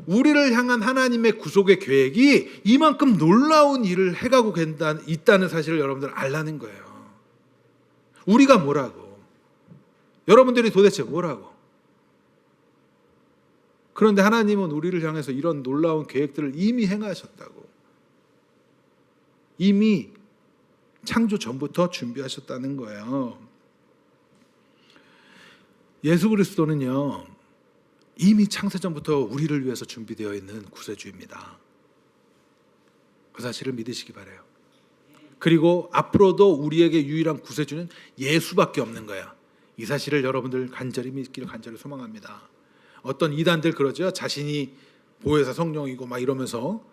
우리를 향한 하나님의 구속의 계획이 이만큼 놀라운 일을 해가고 있다는 사실을 여러분들 알라는 거예요. 우리가 뭐라고? 여러분들이 도대체 뭐라고? 그런데 하나님은 우리를 향해서 이런 놀라운 계획들을 이미 행하셨다고. 이미 창조 전부터 준비하셨다는 거예요. 예수 그리스도는요, 이미 창세 전부터 우리를 위해서 준비되어 있는 구세주입니다. 그 사실을 믿으시기 바라요. 그리고 앞으로도 우리에게 유일한 구세주는 예수밖에 없는 거야. 이 사실을 여러분들 간절히 믿기를 간절히 소망합니다. 어떤 이단들 그러죠. 자신이 보혜사 성령이고 막 이러면서,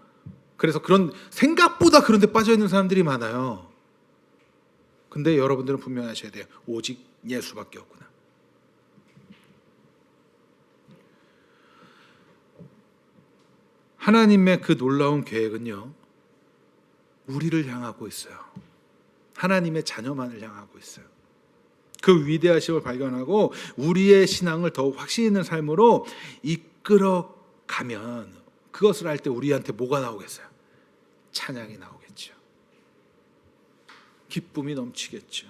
그래서 그런 생각보다 그런 데 빠져 있는 사람들이 많아요. 근데 여러분들은 분명히 아셔야 돼요. 오직 예수밖에 없구나. 하나님의 그 놀라운 계획은요, 우리를 향하고 있어요. 하나님의 자녀만을 향하고 있어요. 그 위대하심을 발견하고 우리의 신앙을 더욱 확신 있는 삶으로 이끌어가면, 그것을 할 때 우리한테 뭐가 나오겠어요? 찬양이 나오겠죠. 기쁨이 넘치겠죠.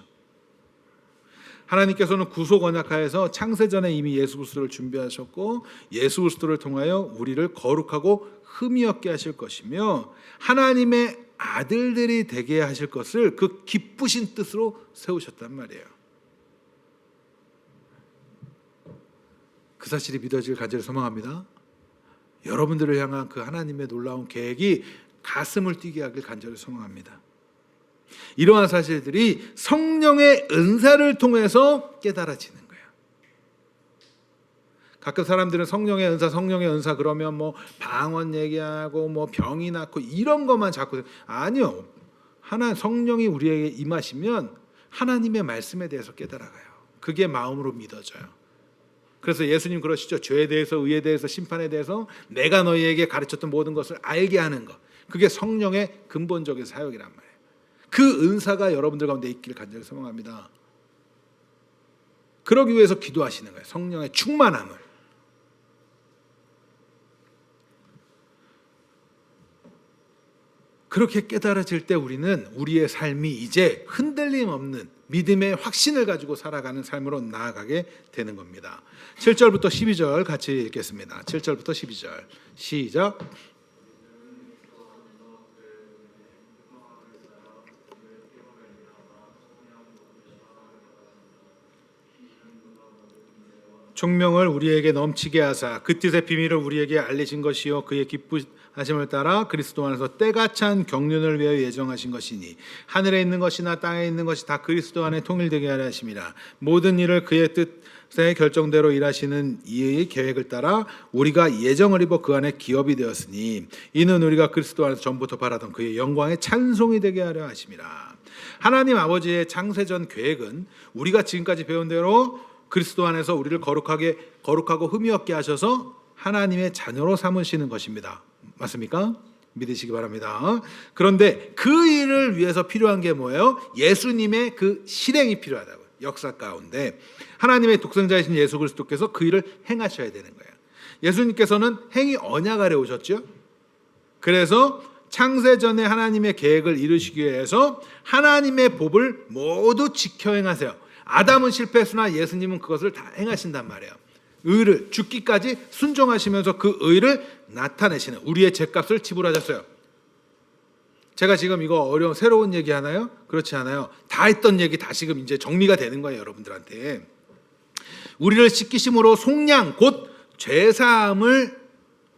하나님께서는 구속 언약하에서 창세전에 이미 예수 그리스도를 준비하셨고, 예수 그리스도를 통하여 우리를 거룩하고 흠이 없게 하실 것이며, 하나님의 아들들이 되게 하실 것을 그 기쁘신 뜻으로 세우셨단 말이에요. 그 사실이 믿어질 간절히 소망합니다. 여러분들을 향한 그 하나님의 놀라운 계획이 가슴을 뛰게 하길 간절히 소망합니다. 이러한 사실들이 성령의 은사를 통해서 깨달아지는 거예요. 가끔 사람들은 성령의 은사 그러면 뭐 방언 얘기하고 뭐 병이 낫고 이런 것만 자꾸, 아니요. 성령이 우리에게 임하시면 하나님의 말씀에 대해서 깨달아가요. 그게 마음으로 믿어져요. 그래서 예수님 그러시죠. 죄에 대해서, 의에 대해서, 심판에 대해서 내가 너희에게 가르쳤던 모든 것을 알게 하는 것. 그게 성령의 근본적인 사역이란 말이에요. 그 은사가 여러분들 가운데 있기를 간절히 소망합니다. 그러기 위해서 기도하시는 거예요. 성령의 충만함을. 그렇게 깨달아질 때 우리는 우리의 삶이 이제 흔들림 없는 믿음의 확신을 가지고 살아가는 삶으로 나아가게 되는 겁니다. 7절부터 12절 같이 읽겠습니다. 7절부터 12절 시작. 총명을 우리에게 넘치게 하사 그 뜻의 비밀을 우리에게 알리신 것이요 그의 기쁘하심을 따라 그리스도 안에서 때가 찬 경륜을 위하여 예정하신 것이니 하늘에 있는 것이나 땅에 있는 것이 다 그리스도 안에 통일되게 하려 하심이라. 모든 일을 그의 뜻의 결정대로 일하시는 이의 계획을 따라 우리가 예정을 입어 그 안에 기업이 되었으니 이는 우리가 그리스도 안에서 전부터 바라던 그의 영광의 찬송이 되게 하려 하심이라. 하나님 아버지의 창세전 계획은 우리가 지금까지 배운 대로 그리스도 안에서 우리를 거룩하고 흠이 없게 하셔서 하나님의 자녀로 삼으시는 것입니다. 맞습니까? 믿으시기 바랍니다. 그런데 그 일을 위해서 필요한 게 뭐예요? 예수님의 그 실행이 필요하다고요. 역사 가운데 하나님의 독생자이신 예수 그리스도께서 그 일을 행하셔야 되는 거예요. 예수님께서는 행위 언약 아래 오셨죠. 그래서 창세전에 하나님의 계획을 이루시기 위해서 하나님의 법을 모두 지켜 행하세요. 아담은 실패했으나 예수님은 그것을 다 행하신단 말이에요. 의를 죽기까지 순종하시면서 그 의를 나타내시는 우리의 죄값을 지불하셨어요. 제가 지금 이거 새로운 얘기 하나요? 그렇지 않아요. 다 했던 얘기 다시금 이제 정리가 되는 거예요, 여러분들한테. 우리를 씻기심으로 속량 곧 죄사함을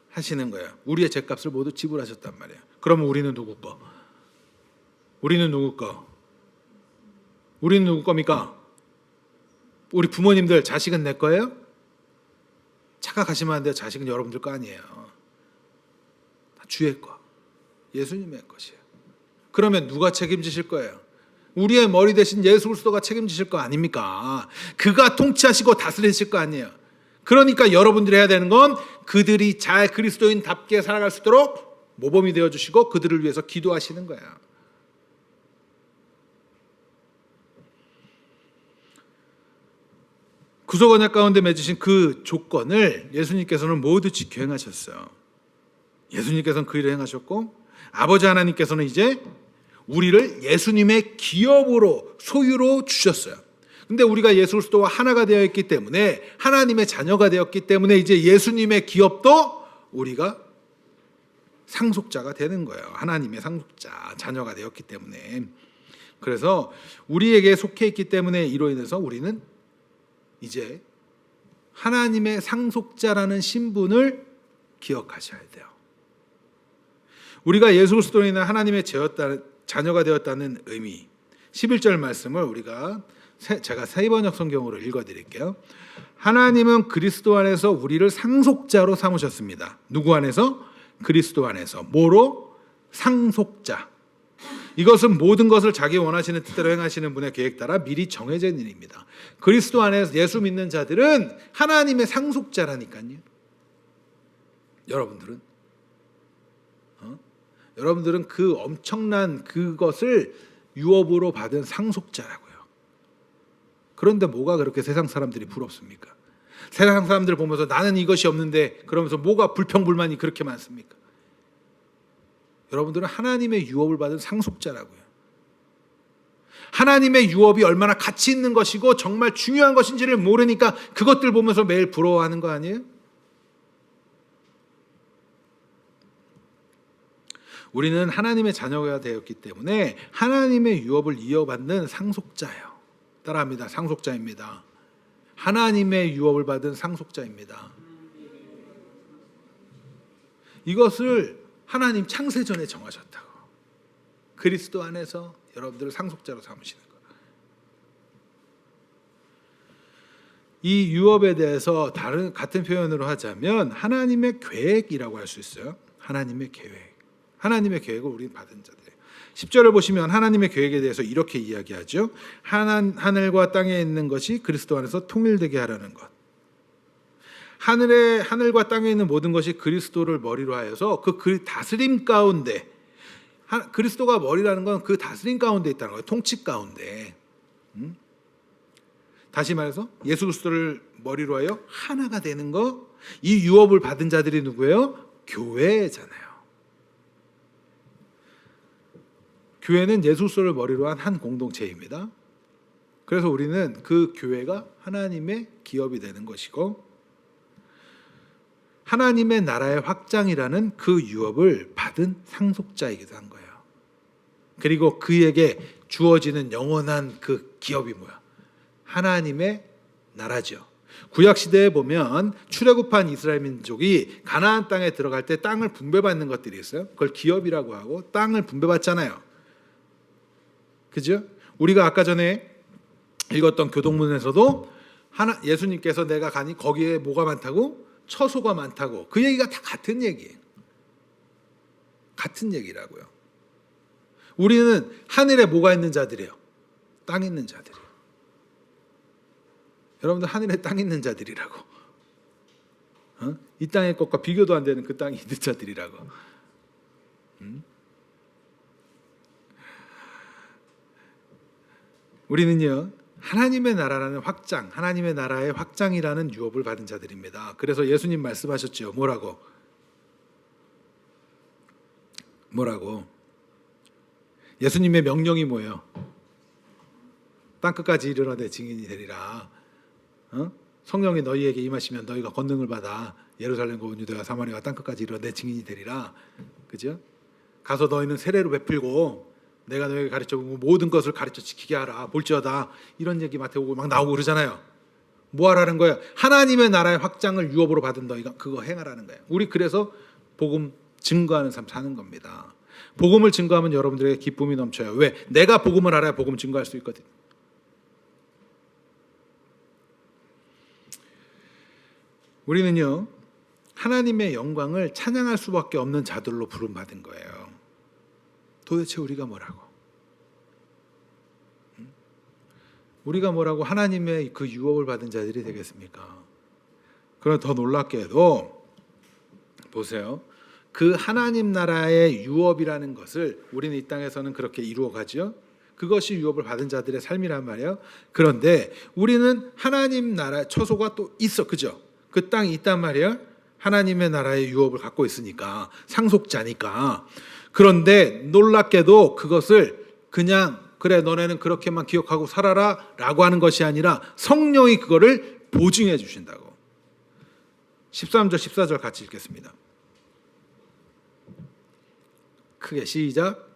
하시는 거예요. 우리의 죄값을 모두 지불하셨단 말이에요. 그러면 우리는 누구 거? 우리는 누구 거? 우리는 누구 겁니까? 우리 부모님들 자식은 내 거예요? 착각하시면 안 돼요. 자식은 여러분들 거 아니에요. 다 주의 거. 예수님의 것이에요. 그러면 누가 책임지실 거예요? 우리의 머리 대신 예수 그리스도가 책임지실 거 아닙니까? 그가 통치하시고 다스리실 거 아니에요. 그러니까 여러분들이 해야 되는 건 그들이 잘 그리스도인답게 살아갈 수 있도록 모범이 되어주시고 그들을 위해서 기도하시는 거예요. 구속 언약 가운데 맺으신 그 조건을 예수님께서는 모두 지켜 행하셨어요. 예수님께서는 그 일을 행하셨고 아버지 하나님께서는 이제 우리를 예수님의 기업으로 소유로 주셨어요. 근데 우리가 예수 그리스도와 하나가 되어 있기 때문에 하나님의 자녀가 되었기 때문에 이제 예수님의 기업도 우리가 상속자가 되는 거예요. 하나님의 상속자, 자녀가 되었기 때문에. 그래서 우리에게 속해 있기 때문에 이로 인해서 우리는 이제 하나님의 상속자라는 신분을 기억하셔야 돼요. 우리가 예수 그리스도로 인해 하나님의 자녀가 되었다는 의미 11절 말씀을 제가 세번역 성경으로 읽어드릴게요. 하나님은 그리스도 안에서 우리를 상속자로 삼으셨습니다. 누구 안에서? 그리스도 안에서. 뭐로? 상속자. 이것은 모든 것을 자기 원하시는 뜻대로 행하시는 분의 계획 따라 미리 정해진 일입니다. 그리스도 안에서 예수 믿는 자들은 하나님의 상속자라니까요. 여러분들은 그 엄청난 그것을 유업으로 받은 상속자라고요. 그런데 뭐가 그렇게 세상 사람들이 부럽습니까? 세상 사람들 보면서 나는 이것이 없는데 그러면서 뭐가 불평불만이 그렇게 많습니까? 여러분들은 하나님의 유업을 받은 상속자라고요. 하나님의 유업이 얼마나 가치 있는 것이고 정말 중요한 것인지를 모르니까 그것들 보면서 매일 부러워하는 거 아니에요? 우리는 하나님의 자녀가 되었기 때문에 하나님의 유업을 이어받는 상속자예요. 따라합니다. 상속자입니다. 하나님의 유업을 받은 상속자입니다. 이것을 하나님 창세전에 정하셨다고. 그리스도 안에서 여러분들을 상속자로 삼으시는 거예요. 이 유업에 대해서 같은 표현으로 하자면 하나님의 계획이라고 할 수 있어요. 하나님의 계획. 하나님의 계획을 우리는 받은 자들이에요. 10절을 보시면 하나님의 계획에 대해서 이렇게 이야기하죠. 하늘과 땅에 있는 것이 그리스도 안에서 통일되게 하라는 것. 하늘과 땅에 있는 모든 것이 그리스도를 머리로 하여서 그 다스림 가운데, 그리스도가 머리라는 건 그 다스림 가운데 있다는 거예요. 통치 가운데. 다시 말해서 예수 그리스도를 머리로 하여 하나가 되는 거, 이 유업을 받은 자들이 누구예요? 교회잖아요. 교회는 예수 그리스도를 머리로 한 한 공동체입니다. 그래서 우리는 그 교회가 하나님의 기업이 되는 것이고, 하나님의 나라의 확장이라는 그 유업을 받은 상속자이기도 한 거예요. 그리고 그에게 주어지는 영원한 그 기업이 뭐야? 하나님의 나라죠. 구약 시대에 보면 출애굽한 이스라엘 민족이 가나안 땅에 들어갈 때 땅을 분배받는 것들이 있어요. 그걸 기업이라고 하고 땅을 분배받잖아요. 그죠? 우리가 아까 전에 읽었던 교동문에서도 예수님께서 내가 가니 거기에 뭐가 많다고? 처소가 많다고. 그 얘기가 다 같은 얘기예요. 같은 얘기라고요. 우리는 하늘에 뭐가 있는 자들이에요? 땅 있는 자들이에요. 여러분들 하늘에 땅 있는 자들이라고. 이 땅의 것과 비교도 안 되는 그 땅이 있는 자들이라고. 우리는요, 하나님의 나라라는 확장, 하나님의 나라의 확장이라는 유업을 받은 자들입니다. 그래서 예수님 말씀하셨죠. 뭐라고? 예수님의 명령이 뭐예요? 땅끝까지 이르러 내 증인이 되리라. 성령이 너희에게 임하시면 너희가 권능을 받아 예루살렘과 온 유대와 사마리아와 땅끝까지 이르러 내 증인이 되리라. 그죠? 가서 너희는 세례로 베풀고 내가 너에게 가르쳐본 모든 것을 가르쳐 지키게 하라. 볼지어다. 이런 얘기 마태복음 막 나오고 그러잖아요. 뭐 하라는 거예요? 하나님의 나라의 확장을 유업으로 받은 너희가 그거 행하라는 거예요. 우리 그래서 복음 증거하는 삶 사는 겁니다. 복음을 증거하면 여러분들에게 기쁨이 넘쳐요. 왜? 내가 복음을 알아야 복음 증거할 수 있거든. 우리는요, 하나님의 영광을 찬양할 수밖에 없는 자들로 부름받은 거예요. 도대체 우리가 뭐라고? 우리가 뭐라고 하나님의 그 유업을 받은 자들이 되겠습니까? 그럼 더 놀랍게도 보세요. 그 하나님 나라의 유업이라는 것을 우리는 이 땅에서는 그렇게 이루어가죠. 그것이 유업을 받은 자들의 삶이란 말이에요. 그런데 우리는 하나님 나라 처소가 또 있어, 그죠? 그 땅이 있단 말이에요. 하나님의 나라의 유업을 갖고 있으니까, 상속자니까. 그런데 놀랍게도 그것을 그냥 그래 너네는 그렇게만 기억하고 살아라 라고 하는 것이 아니라 성령이 그거를 보증해 주신다고. 13절 14절 같이 읽겠습니다. 크게 시작.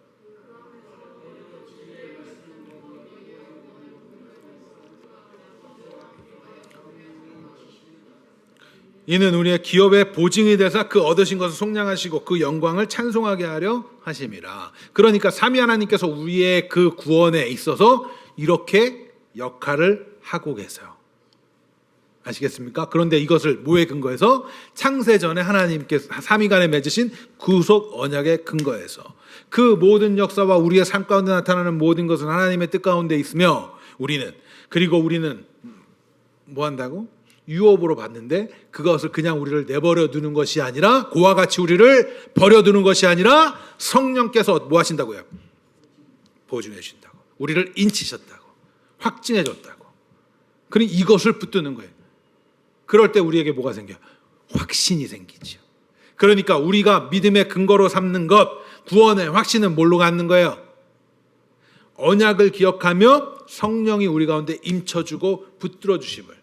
이는 우리의 기업의 보증이 되사 그 얻으신 것을 속량하시고 그 영광을 찬송하게 하려 하심이라. 그러니까 삼위 하나님께서 우리의 그 구원에 있어서 이렇게 역할을 하고 계세요. 아시겠습니까? 그런데 이것을 뭐에 근거해서? 창세전에 하나님께서 삼위간에 맺으신 구속 언약의 근거해서 그 모든 역사와 우리의 삶 가운데 나타나는 모든 것은 하나님의 뜻 가운데 있으며 우리는 뭐 한다고? 유업으로 받는데 그것을 그냥 우리를 내버려 두는 것이 아니라 그와 같이 우리를 버려두는 것이 아니라 성령께서 뭐 하신다고요? 보증해 주신다고. 우리를 인치셨다고. 확증해 줬다고. 그러니 이것을 붙드는 거예요. 그럴 때 우리에게 뭐가 생겨요? 확신이 생기죠. 그러니까 우리가 믿음의 근거로 삼는 것, 구원의 확신은 뭘로 갖는 거예요? 언약을 기억하며 성령이 우리 가운데 임쳐주고 붙들어 주심을.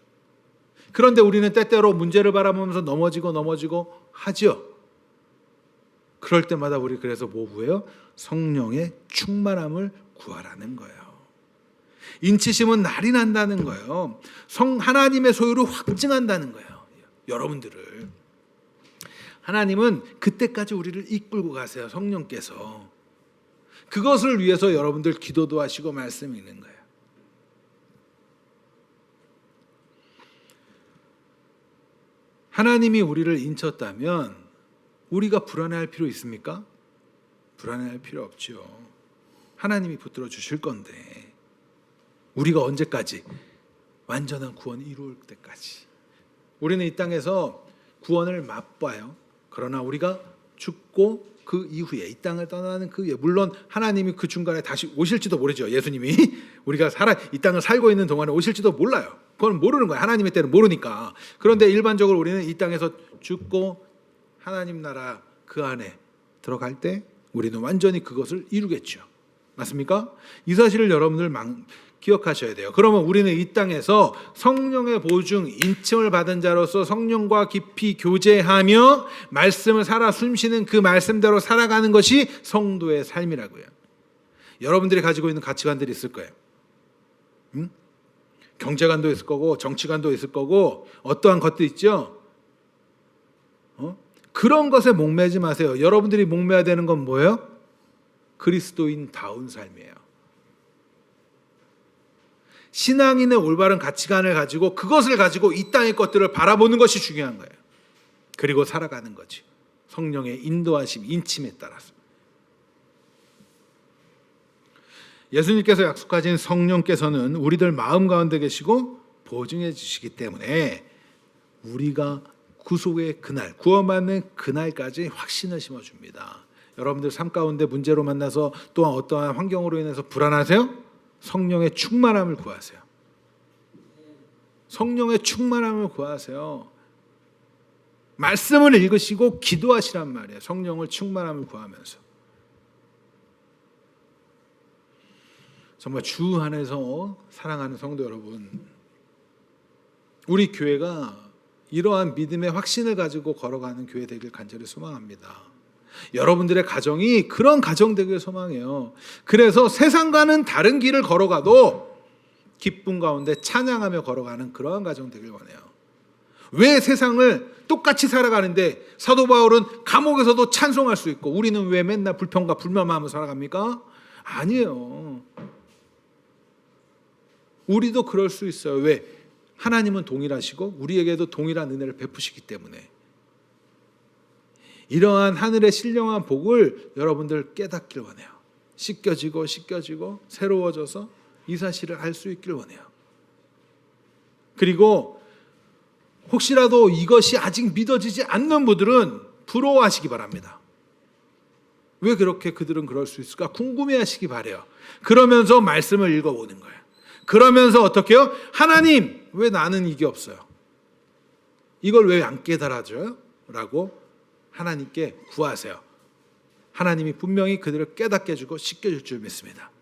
그런데 우리는 때때로 문제를 바라보면서 넘어지고 하죠. 그럴 때마다 우리 그래서 뭐 구해요? 성령의 충만함을 구하라는 거예요. 인치심은 날이 난다는 거예요. 하나님의 소유를 확증한다는 거예요. 여러분들을. 하나님은 그때까지 우리를 이끌고 가세요. 성령께서. 그것을 위해서 여러분들 기도도 하시고 말씀 읽는 거예요. 하나님이 우리를 인쳤다면 우리가 불안해할 필요 있습니까? 불안해할 필요 없죠. 하나님이 붙들어 주실 건데 우리가 언제까지? 완전한 구원이 이루어질 때까지. 우리는 이 땅에서 구원을 맛봐요. 그러나 우리가 죽고 그 이후에 이 땅을 떠나는 그 이후에 물론 하나님이 그 중간에 다시 오실지도 모르죠. 예수님이 우리가 이 땅을 살고 있는 동안에 오실지도 몰라요. 그건 모르는 거예요. 하나님의 때는 모르니까. 그런데 일반적으로 우리는 이 땅에서 죽고 하나님 나라 그 안에 들어갈 때 우리는 완전히 그것을 이루겠죠. 맞습니까? 이 사실을 여러분들 기억하셔야 돼요. 그러면 우리는 이 땅에서 성령의 보증, 인침을 받은 자로서 성령과 깊이 교제하며 말씀을 살아 숨쉬는 그 말씀대로 살아가는 것이 성도의 삶이라고요. 여러분들이 가지고 있는 가치관들이 있을 거예요. 응? 경제관도 있을 거고 정치관도 있을 거고 어떠한 것도 있죠. 그런 것에 목매지 마세요. 여러분들이 목매야 되는 건 뭐예요? 그리스도인다운 삶이에요. 신앙인의 올바른 가치관을 가지고 그것을 가지고 이 땅의 것들을 바라보는 것이 중요한 거예요. 그리고 살아가는 거지. 성령의 인도하심, 인침에 따라서. 예수님께서 약속하신 성령께서는 우리들 마음 가운데 계시고 보증해 주시기 때문에 우리가 구속의 그날, 구원받는 그날까지 확신을 심어줍니다. 여러분들 삶 가운데 문제로 만나서 또한 어떠한 환경으로 인해서 불안하세요? 성령의 충만함을 구하세요. 성령의 충만함을 구하세요. 말씀을 읽으시고 기도하시란 말이에요. 성령을 충만함을 구하면서. 정말 주 안에서 사랑하는 성도 여러분, 우리 교회가 이러한 믿음의 확신을 가지고 걸어가는 교회 되길 간절히 소망합니다. 여러분들의 가정이 그런 가정 되길 소망해요. 그래서 세상과는 다른 길을 걸어가도 기쁨 가운데 찬양하며 걸어가는 그러한 가정 되길 원해요. 왜 세상을 똑같이 살아가는데 사도 바울은 감옥에서도 찬송할 수 있고 우리는 왜 맨날 불평과 불만하며 살아갑니까? 아니에요. 우리도 그럴 수 있어요. 왜? 하나님은 동일하시고 우리에게도 동일한 은혜를 베푸시기 때문에. 이러한 하늘의 신령한 복을 여러분들 깨닫길 원해요. 씻겨지고 새로워져서 이 사실을 알 수 있길 원해요. 그리고 혹시라도 이것이 아직 믿어지지 않는 분들은 부러워하시기 바랍니다. 왜 그렇게 그들은 그럴 수 있을까? 궁금해하시기 바라요. 그러면서 말씀을 읽어보는 거예요. 그러면서 어떻게 해요? 하나님, 왜 나는 이게 없어요? 이걸 왜 안 깨달아져요? 라고 하나님께 구하세요. 하나님이 분명히 그들을 깨닫게 해주고 씻겨줄 줄 믿습니다.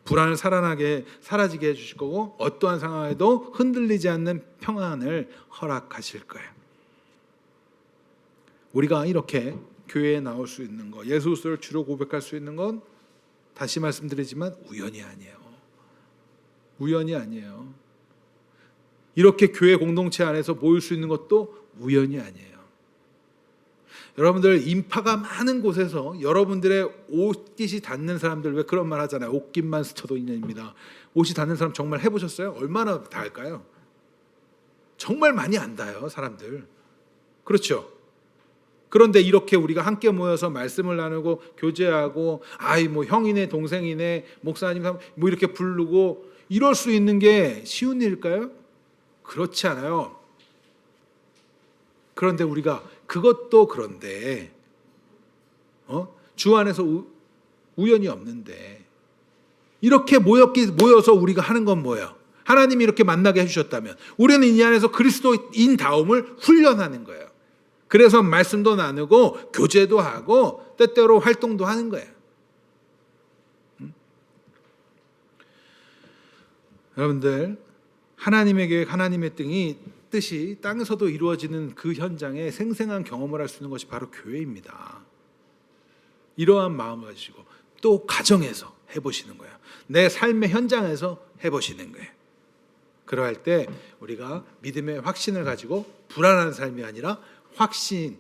불안을 사라지게 해주실 거고 어떠한 상황에도 흔들리지 않는 평안을 허락하실 거예요. 우리가 이렇게 교회에 나올 수 있는 것, 예수 그리스도를 주로 고백할 수 있는 건 다시 말씀드리지만 우연이 아니에요. 우연이 아니에요. 이렇게 교회 공동체 안에서 모일 수 있는 것도 우연이 아니에요. 여러분들 인파가 많은 곳에서 여러분들의 옷깃이 닿는 사람들, 왜 그런 말 하잖아요. 옷깃만 스쳐도 인연입니다. 옷이 닿는 사람 정말 해보셨어요? 얼마나 닿을까요? 정말 많이 안 닿아요, 사람들. 그렇죠? 그런데 이렇게 우리가 함께 모여서 말씀을 나누고 교제하고 형이네 동생이네 목사님 뭐 이렇게 부르고 이럴 수 있는 게 쉬운 일일까요? 그렇지 않아요. 그런데 우리가 그것도 그런데 주 안에서 우연이 없는데 이렇게 모여서 우리가 하는 건 뭐예요? 하나님이 이렇게 만나게 해주셨다면 우리는 이 안에서 그리스도인다움을 훈련하는 거예요. 그래서 말씀도 나누고 교제도 하고 때때로 활동도 하는 거예요. 여러분들, 하나님의 계획, 하나님의 뜻이 땅에서도 이루어지는 그 현장에 생생한 경험을 할 수 있는 것이 바로 교회입니다. 이러한 마음을 가지고 또 가정에서 해보시는 거예요. 내 삶의 현장에서 해보시는 거예요. 그러할 때 우리가 믿음의 확신을 가지고 불안한 삶이 아니라 확신,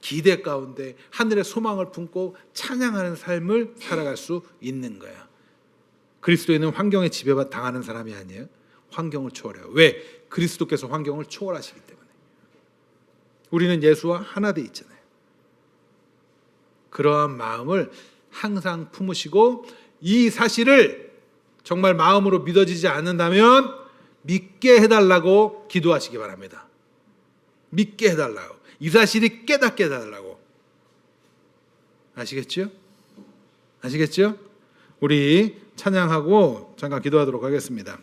기대 가운데 하늘의 소망을 품고 찬양하는 삶을 살아갈 수 있는 거예요. 그리스도인은 환경에 지배당하는 사람이 아니에요. 환경을 초월해요. 왜? 그리스도께서 환경을 초월하시기 때문에. 우리는 예수와 하나 돼 있잖아요. 그러한 마음을 항상 품으시고 이 사실을 정말 마음으로 믿어지지 않는다면 믿게 해달라고 기도하시기 바랍니다. 믿게 해달라고. 이 사실이 깨닫게 해달라고. 아시겠죠? 아시겠죠? 우리 찬양하고 잠깐 기도하도록 하겠습니다.